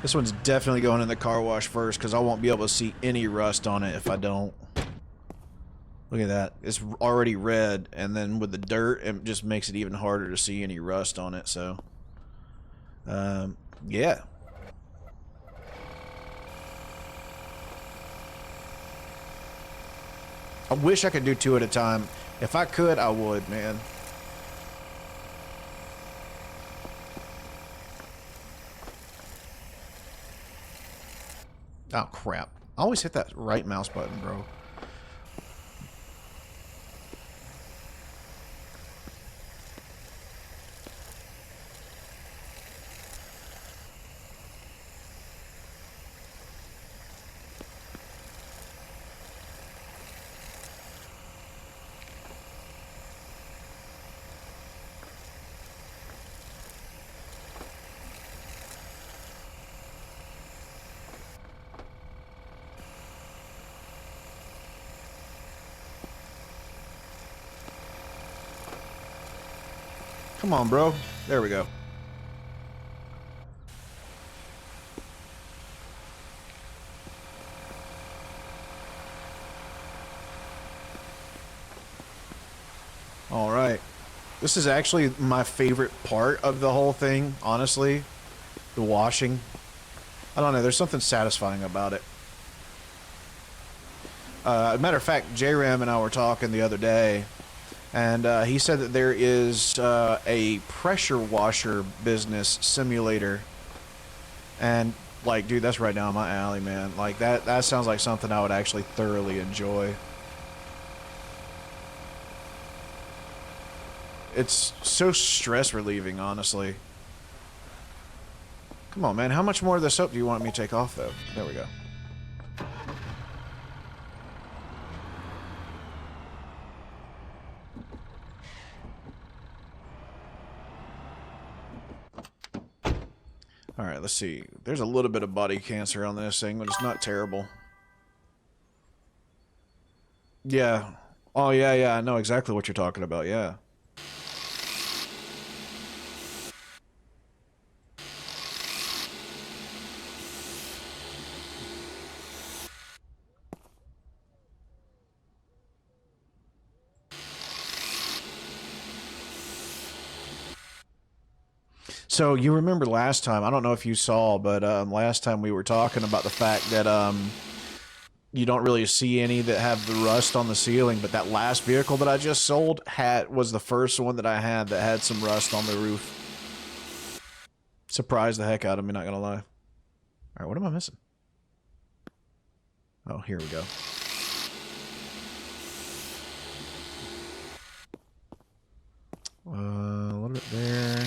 Speaker 1: This one's definitely going in the car wash first because I won't be able to see any rust on it if I don't. Look at that. It's already red, and then with the dirt, it just makes it even harder to see any rust on it, so... yeah. I wish I could do 2 at a time. If I could, I would, man. Oh, crap. I always hit that right mouse button, bro. Come on, bro. There we go. All right. This is actually my favorite part of the whole thing, honestly. The washing. I don't know. There's something satisfying about it. Matter of fact, J-Ram and I were talking the other day, and he said that there is a pressure washer business simulator. And, like, dude, that's right down my alley, man. Like, that sounds like something I would actually thoroughly enjoy. It's so stress relieving, honestly. Come on, man. How much more of the soap do you want me to take off, though? There we go. Alright, let's see. There's a little bit of body cancer on this thing, but it's not terrible. Yeah. Oh, yeah, I know exactly what you're talking about, yeah. So you remember last time, I don't know if you saw, but last time we were talking about the fact that you don't really see any that have the rust on the ceiling, but that last vehicle that I just sold was the first one that I had that had some rust on the roof. Surprised the heck out of me, not gonna lie. Alright, what am I missing? Oh, here we go. A little bit there.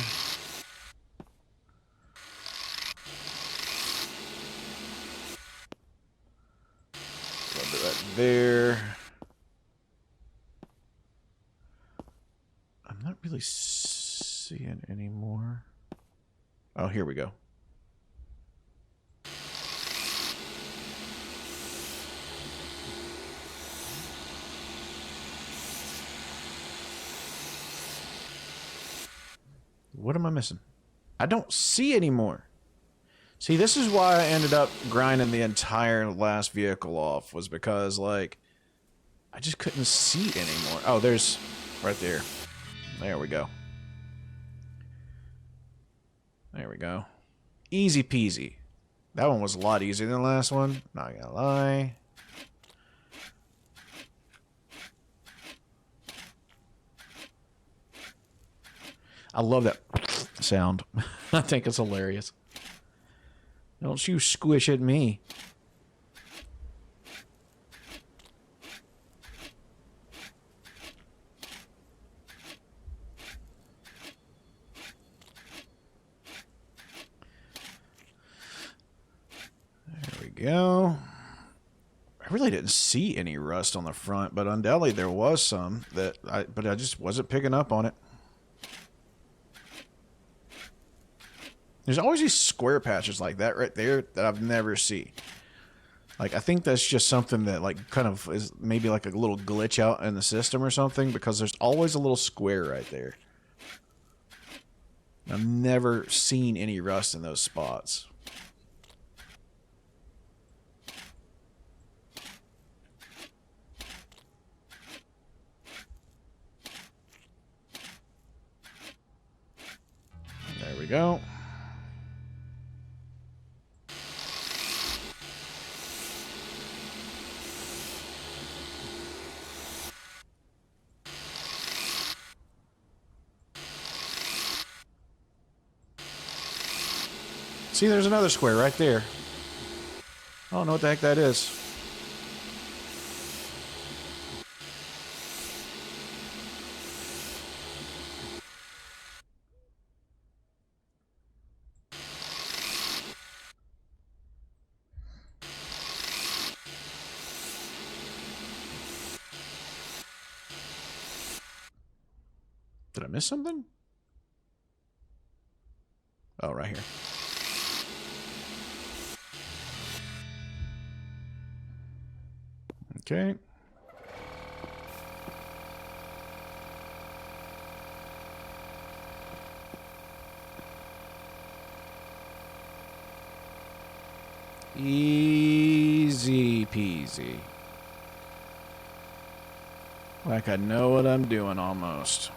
Speaker 1: A little bit right there. I'm not really seeing any more. Oh, here we go. What am I missing? I don't see any more. See, this is why I ended up grinding the entire last vehicle off, was because, like, I just couldn't see anymore. Oh, there's right there. There we go. There we go. Easy peasy. That one was a lot easier than the last one. Not gonna lie. I love that sound. I think it's hilarious. Don't you squish at me. There we go. I really didn't see any rust on the front, but undoubtedly there was some but I just wasn't picking up on it. There's always these square patches like that right there that I've never seen. Like, I think that's just something that, like, kind of is maybe like a little glitch out in the system or something, because there's always a little square right there. I've never seen any rust in those spots. There we go. See, there's another square right there. I don't know what the heck that is. Did I miss something? Oh, right here. Okay. Easy peasy. Like I know what I'm doing almost.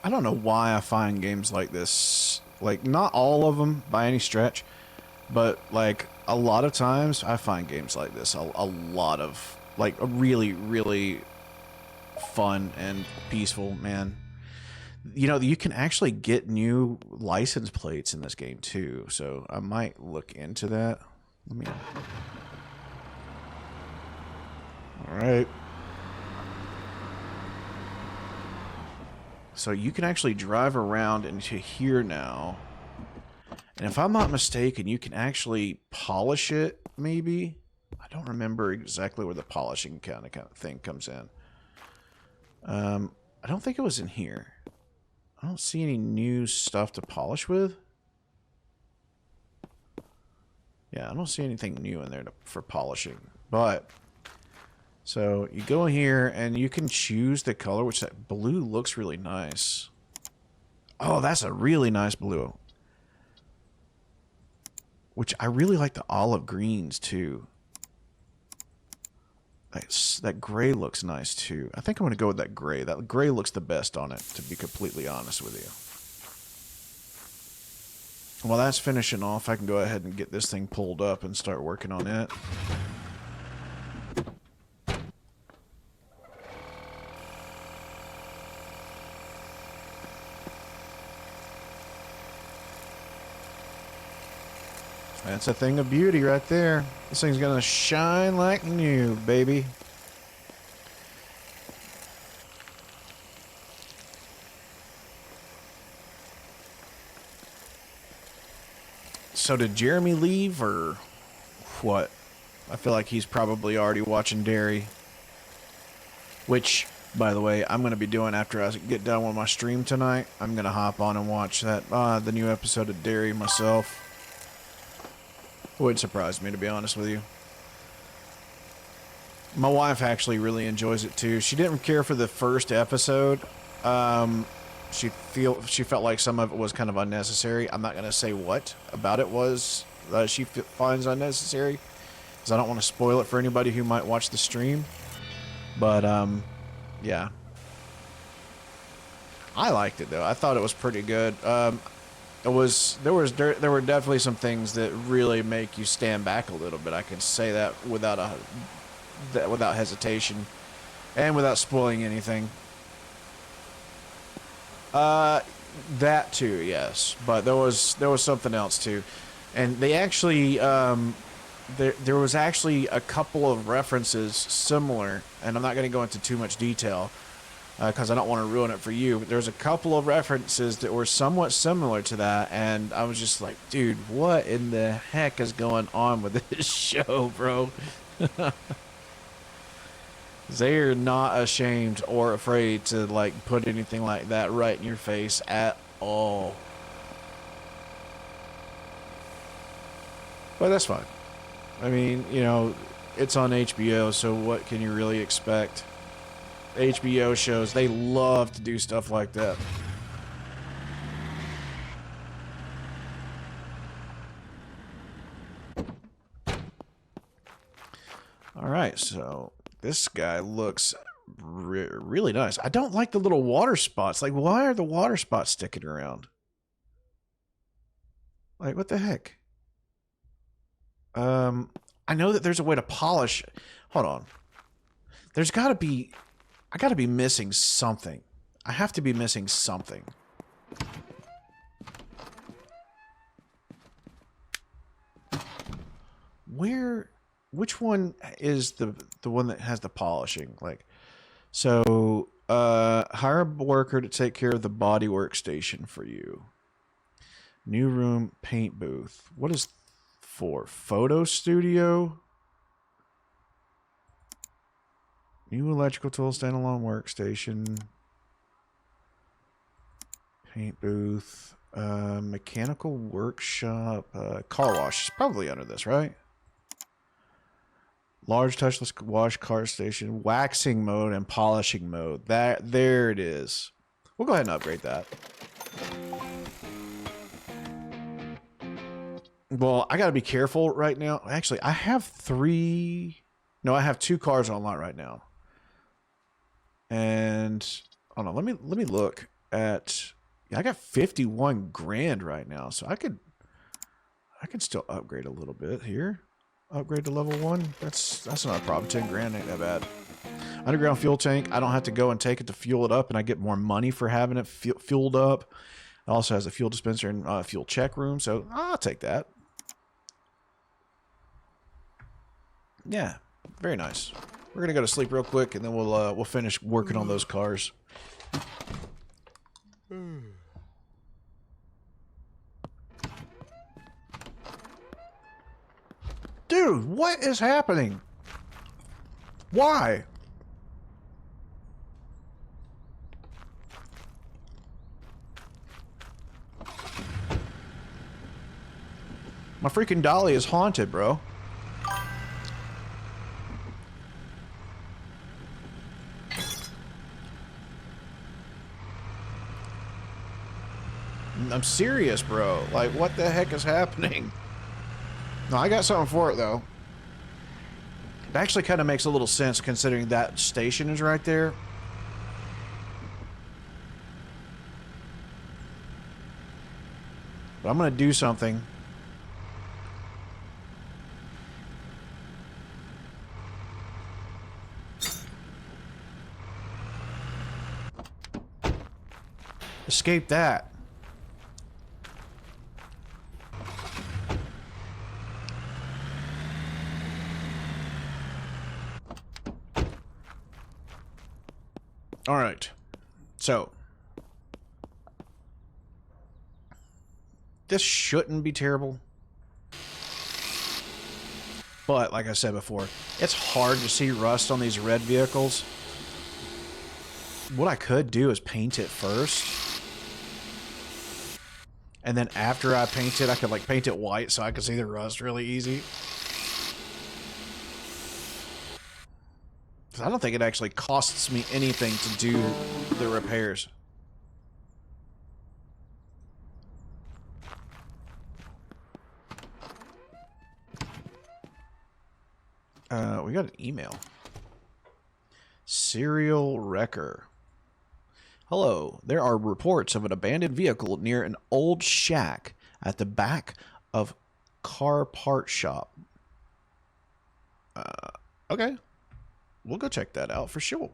Speaker 1: I don't know why I find games like this, like, not all of them by any stretch, but, like, a lot of times I find games like this a lot of, like, a really, really fun and peaceful, man. You know, you can actually get new license plates in this game, too, so I might look into that. Let me... Alright. So you can actually drive around into here now. And if I'm not mistaken, you can actually polish it, maybe? I don't remember exactly where the polishing kind of thing comes in. I don't think it was in here. I don't see any new stuff to polish with. Yeah, I don't see anything new in there for polishing. But So you go in here and you can choose the color, which that blue looks really nice. Oh, that's a really nice blue. Which I really like the olive greens too. That gray looks nice too. I think I'm going to go with that gray. That gray looks the best on it, to be completely honest with you. While that's finishing off, I can go ahead and get this thing pulled up and start working on it. That's a thing of beauty right there. This thing's gonna shine like new, baby. So did Jeremy leave or what? I feel like he's probably already watching Derry. Which, by the way, I'm going to be doing after I get done with my stream tonight. I'm going to hop on and watch that the new episode of Derry myself. Wouldn't surprise me, to be honest with you. My wife actually really enjoys it too. She didn't care for the first episode. She felt like some of it was kind of unnecessary. I'm not going to say what about it was she finds unnecessary, because I don't want to spoil it for anybody who might watch the stream. But yeah, I liked it though. I thought it was pretty good. There were definitely some things that really make you stand back a little bit. I can say that without hesitation, and without spoiling anything. That too, yes. But there was something else too, and they actually there was actually a couple of references similar, and I'm not going to go into too much detail because I don't want to ruin it for you. But there's a couple of references that were somewhat similar to that, and I was just like, dude, what in the heck is going on with this show, bro? They're not ashamed or afraid to like put anything like that right in your face at all. But that's fine. I mean, you know, it's on HBO, so what can you really expect? HBO shows, they love to do stuff like that. All right, so this guy looks really nice. I don't like the little water spots. Like, why are the water spots sticking around? Like, what the heck? I know that there's a way to polish. Hold on. There's got to be... I got to be missing something. I have to be missing something. Where... Which one is the one that has the polishing? Like, so hire a worker to take care of the body workstation for you. New room, paint booth. What is for? Photo studio. New electrical tool, standalone workstation. Paint booth. Mechanical workshop. Car wash is probably under this, right? Large touchless wash car station, waxing mode, and polishing mode. There it is. We'll go ahead and upgrade that. Well, I gotta be careful right now. Actually, I have I have 2 cars on lot right now. And hold on, let me look at. Yeah, I got 51 grand right now, so I can still upgrade a little bit here. Upgrade to level 1. That's not a problem. 10 grand ain't that bad. Underground fuel tank. I don't have to go and take it to fuel it up, and I get more money for having it fueled up. It also has a fuel dispenser and fuel check room, so I'll take that. Yeah, very nice. We're gonna go to sleep real quick, and then we'll finish working on those cars. Dude, what is happening? Why? My freaking dolly is haunted, bro. I'm serious, bro. Like, what the heck is happening? No, I got something for it, though. It actually kind of makes a little sense considering that station is right there. But I'm going to do something. Escape that. All right. So this shouldn't be terrible. But like I said before, it's hard to see rust on these red vehicles. What I could do is paint it first. And then after I paint it, I could like paint it white so I could see the rust really easy. Because I don't think it actually costs me anything to do the repairs. We got an email. Serial Wrecker. Hello, there are reports of an abandoned vehicle near an old shack at the back of car part shop. Okay. We'll go check that out for sure.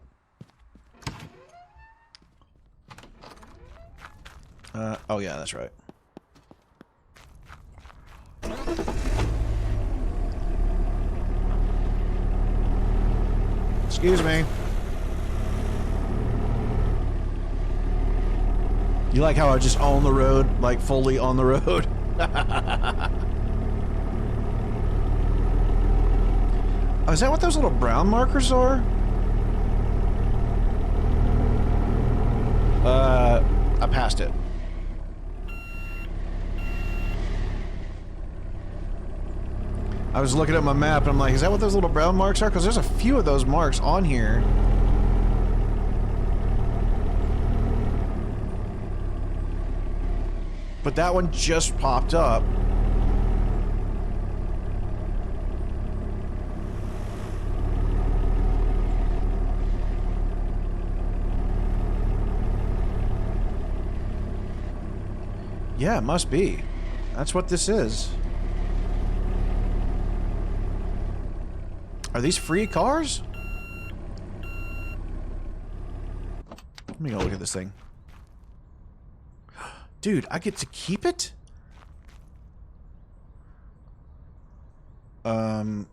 Speaker 1: Oh yeah, that's right. Excuse me. You like how I just own the road, like fully on the road? Oh, is that what those little brown markers are? I passed it. I was looking at my map and I'm like, is that what those little brown marks are? Because there's a few of those marks on here. But that one just popped up. Yeah, it must be. That's what this is. Are these free cars? Let me go look at this thing. Dude, I get to keep it? Oh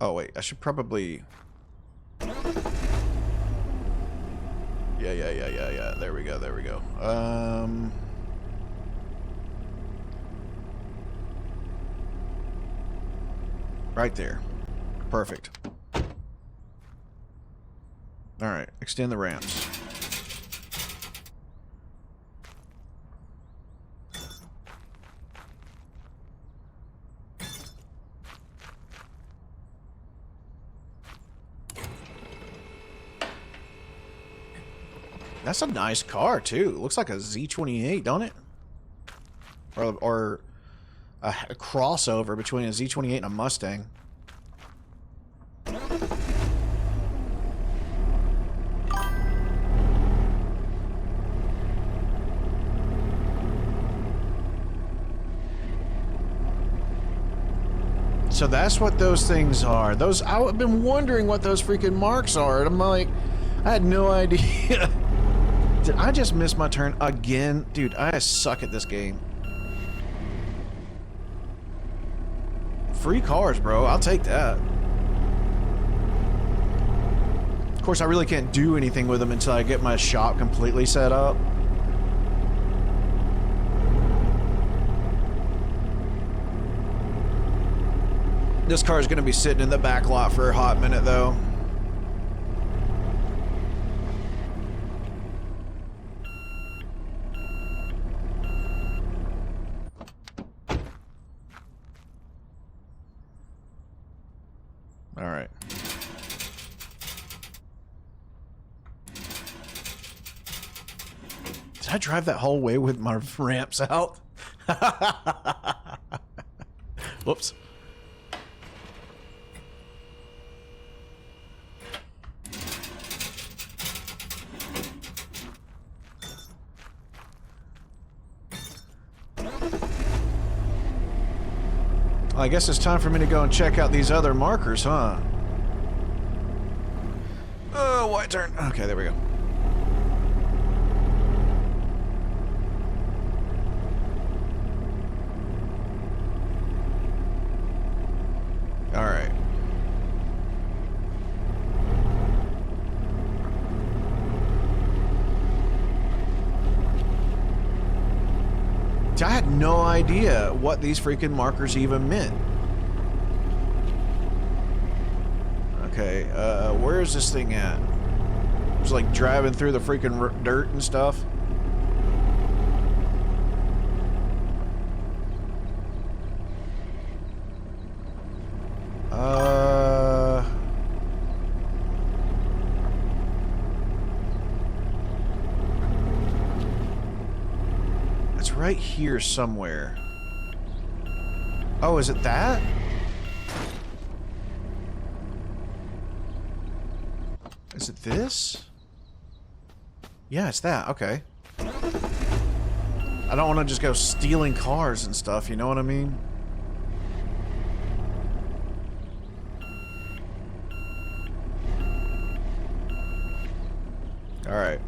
Speaker 1: wait, I should probably... Yeah. There we go. Right there. Perfect. Alright, extend the ramps. That's a nice car, too. It looks like a Z28, don't it? Or a crossover between a Z28 and a Mustang. So that's what those things are. Those, I've been wondering what those freaking marks are. And I'm like, I had no idea. Did I just miss my turn again? Dude, I suck at this game. Free cars, bro. I'll take that. Of course, I really can't do anything with them until I get my shop completely set up. This car is going to be sitting in the back lot for a hot minute, though. All right. Did I drive that whole way with my ramps out? Whoops. Well, I guess it's time for me to go and check out these other markers, huh? Oh, white turn. Okay, there we go. All right. I had no idea what these freaking markers even meant. Okay, where is this thing at? It's like driving through the freaking dirt and stuff. It's right here somewhere. Oh, is it that? Is it this? Yeah, it's that. Okay. I don't want to just go stealing cars and stuff, you know what I mean? All right.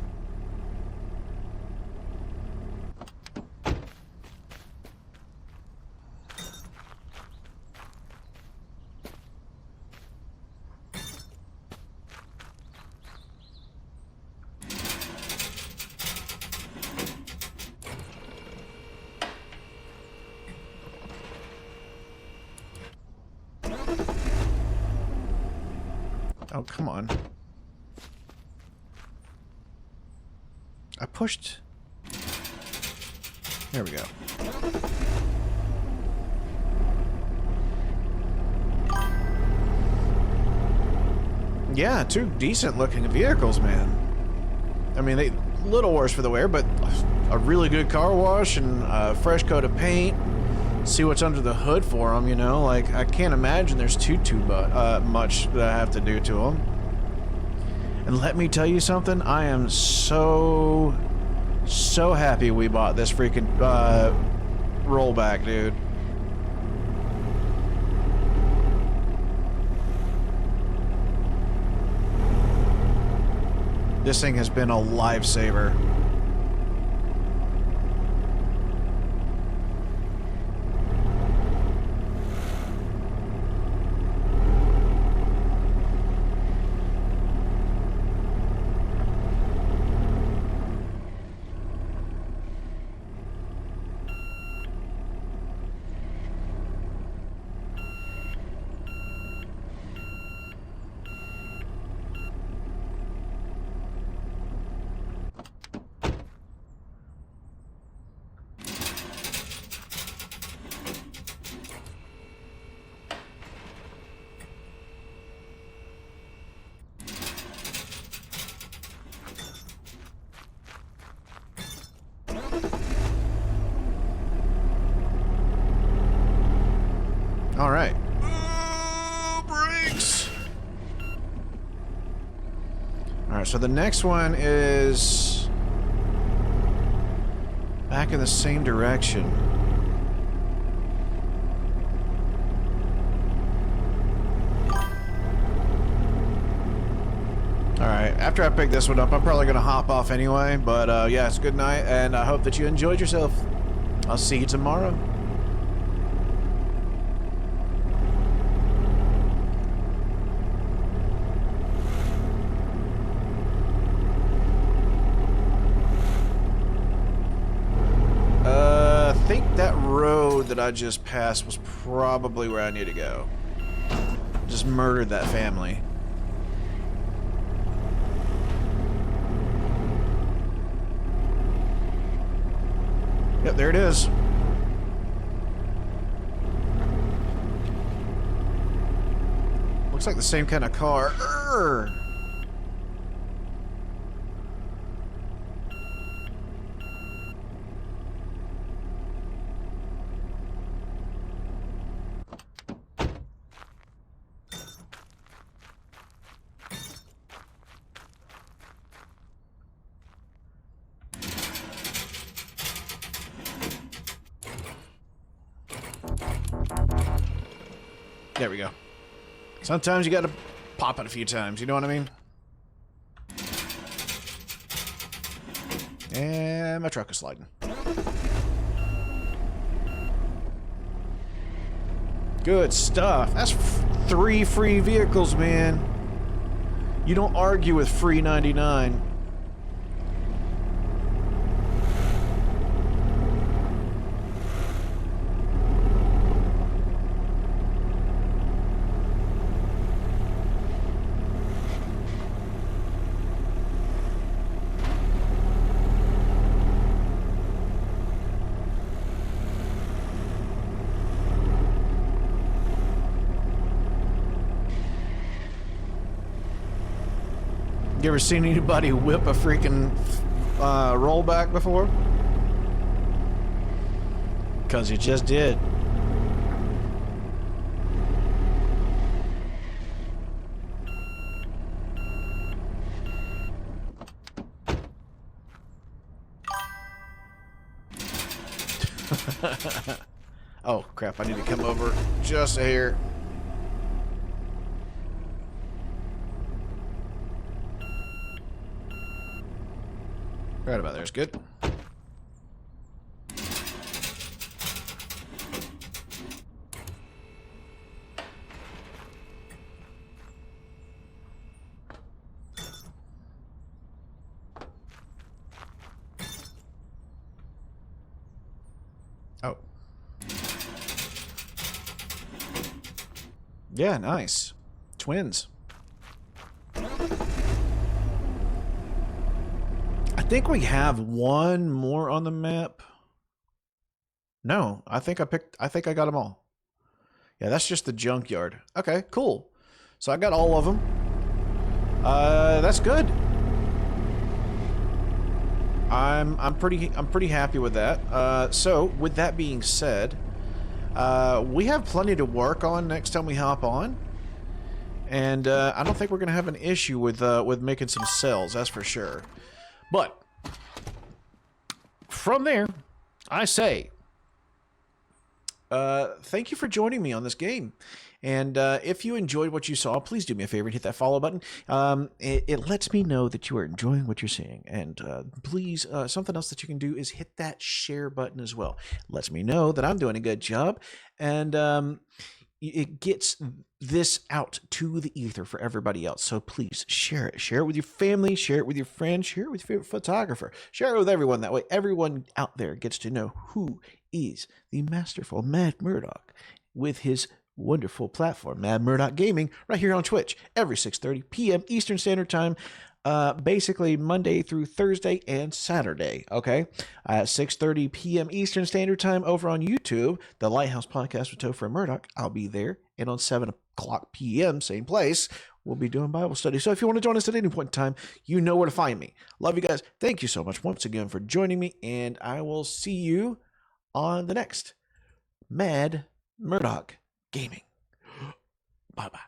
Speaker 1: Oh, come on. I pushed. There we go. Yeah, two decent looking vehicles, man. I mean, they a little worse for the wear, but a really good car wash and a fresh coat of paint. See what's under the hood for them, you know? Like, I can't imagine there's too much that I have to do to them. And let me tell you something, I am so happy we bought this freaking rollback, dude. This thing has been a lifesaver. All right. Brakes. All right, so the next one is back in the same direction. All right, after I pick this one up, I'm probably going to hop off anyway, but yeah, it's good night, and I hope that you enjoyed yourself. I'll see you tomorrow. I think that road that I just passed was probably where I need to go. Just murdered that family. Yep, there it is. Looks like the same kind of car. Urgh. There we go. Sometimes you gotta pop it a few times, you know what I mean? And my truck is sliding. Good stuff. That's 3 free vehicles, man. You don't argue with free 99. You ever seen anybody whip a freaking rollback before? Because you just did. Oh, crap. I need to come over just here. Right about there is good. Oh. Yeah, nice. Twins. I think we have one more on the map. No, I think I got them all. Yeah, that's just the junkyard. Okay, cool. So I got all of them. That's good. I'm pretty happy with that. So with that being said, we have plenty to work on next time we hop on. And I don't think we're gonna have an issue with making some sales, that's for sure. But from there, I say, thank you for joining me on this game. And if you enjoyed what you saw, please do me a favor and hit that follow button. It lets me know that you are enjoying what you're seeing. And please, something else that you can do is hit that share button as well. It lets me know that I'm doing a good job. And it gets this out to the ether for everybody else. So please share it. Share it with your family. Share it with your friends. Share it with your favorite photographer. Share it with everyone. That way everyone out there gets to know who is the masterful Mad Murdock with his wonderful platform, Mad Murdock Gaming, right here on Twitch every 6:30 p.m. Eastern Standard Time. Basically Monday through Thursday and Saturday, okay? At 6:30 p.m. Eastern Standard Time over on YouTube, the Lighthouse Podcast with Topher and Murdoch. I'll be there. And on 7 o'clock p.m., same place, we'll be doing Bible study. So if you want to join us at any point in time, you know where to find me. Love you guys. Thank you so much once again for joining me, and I will see you on the next Mad Murdock Gaming. Bye-bye.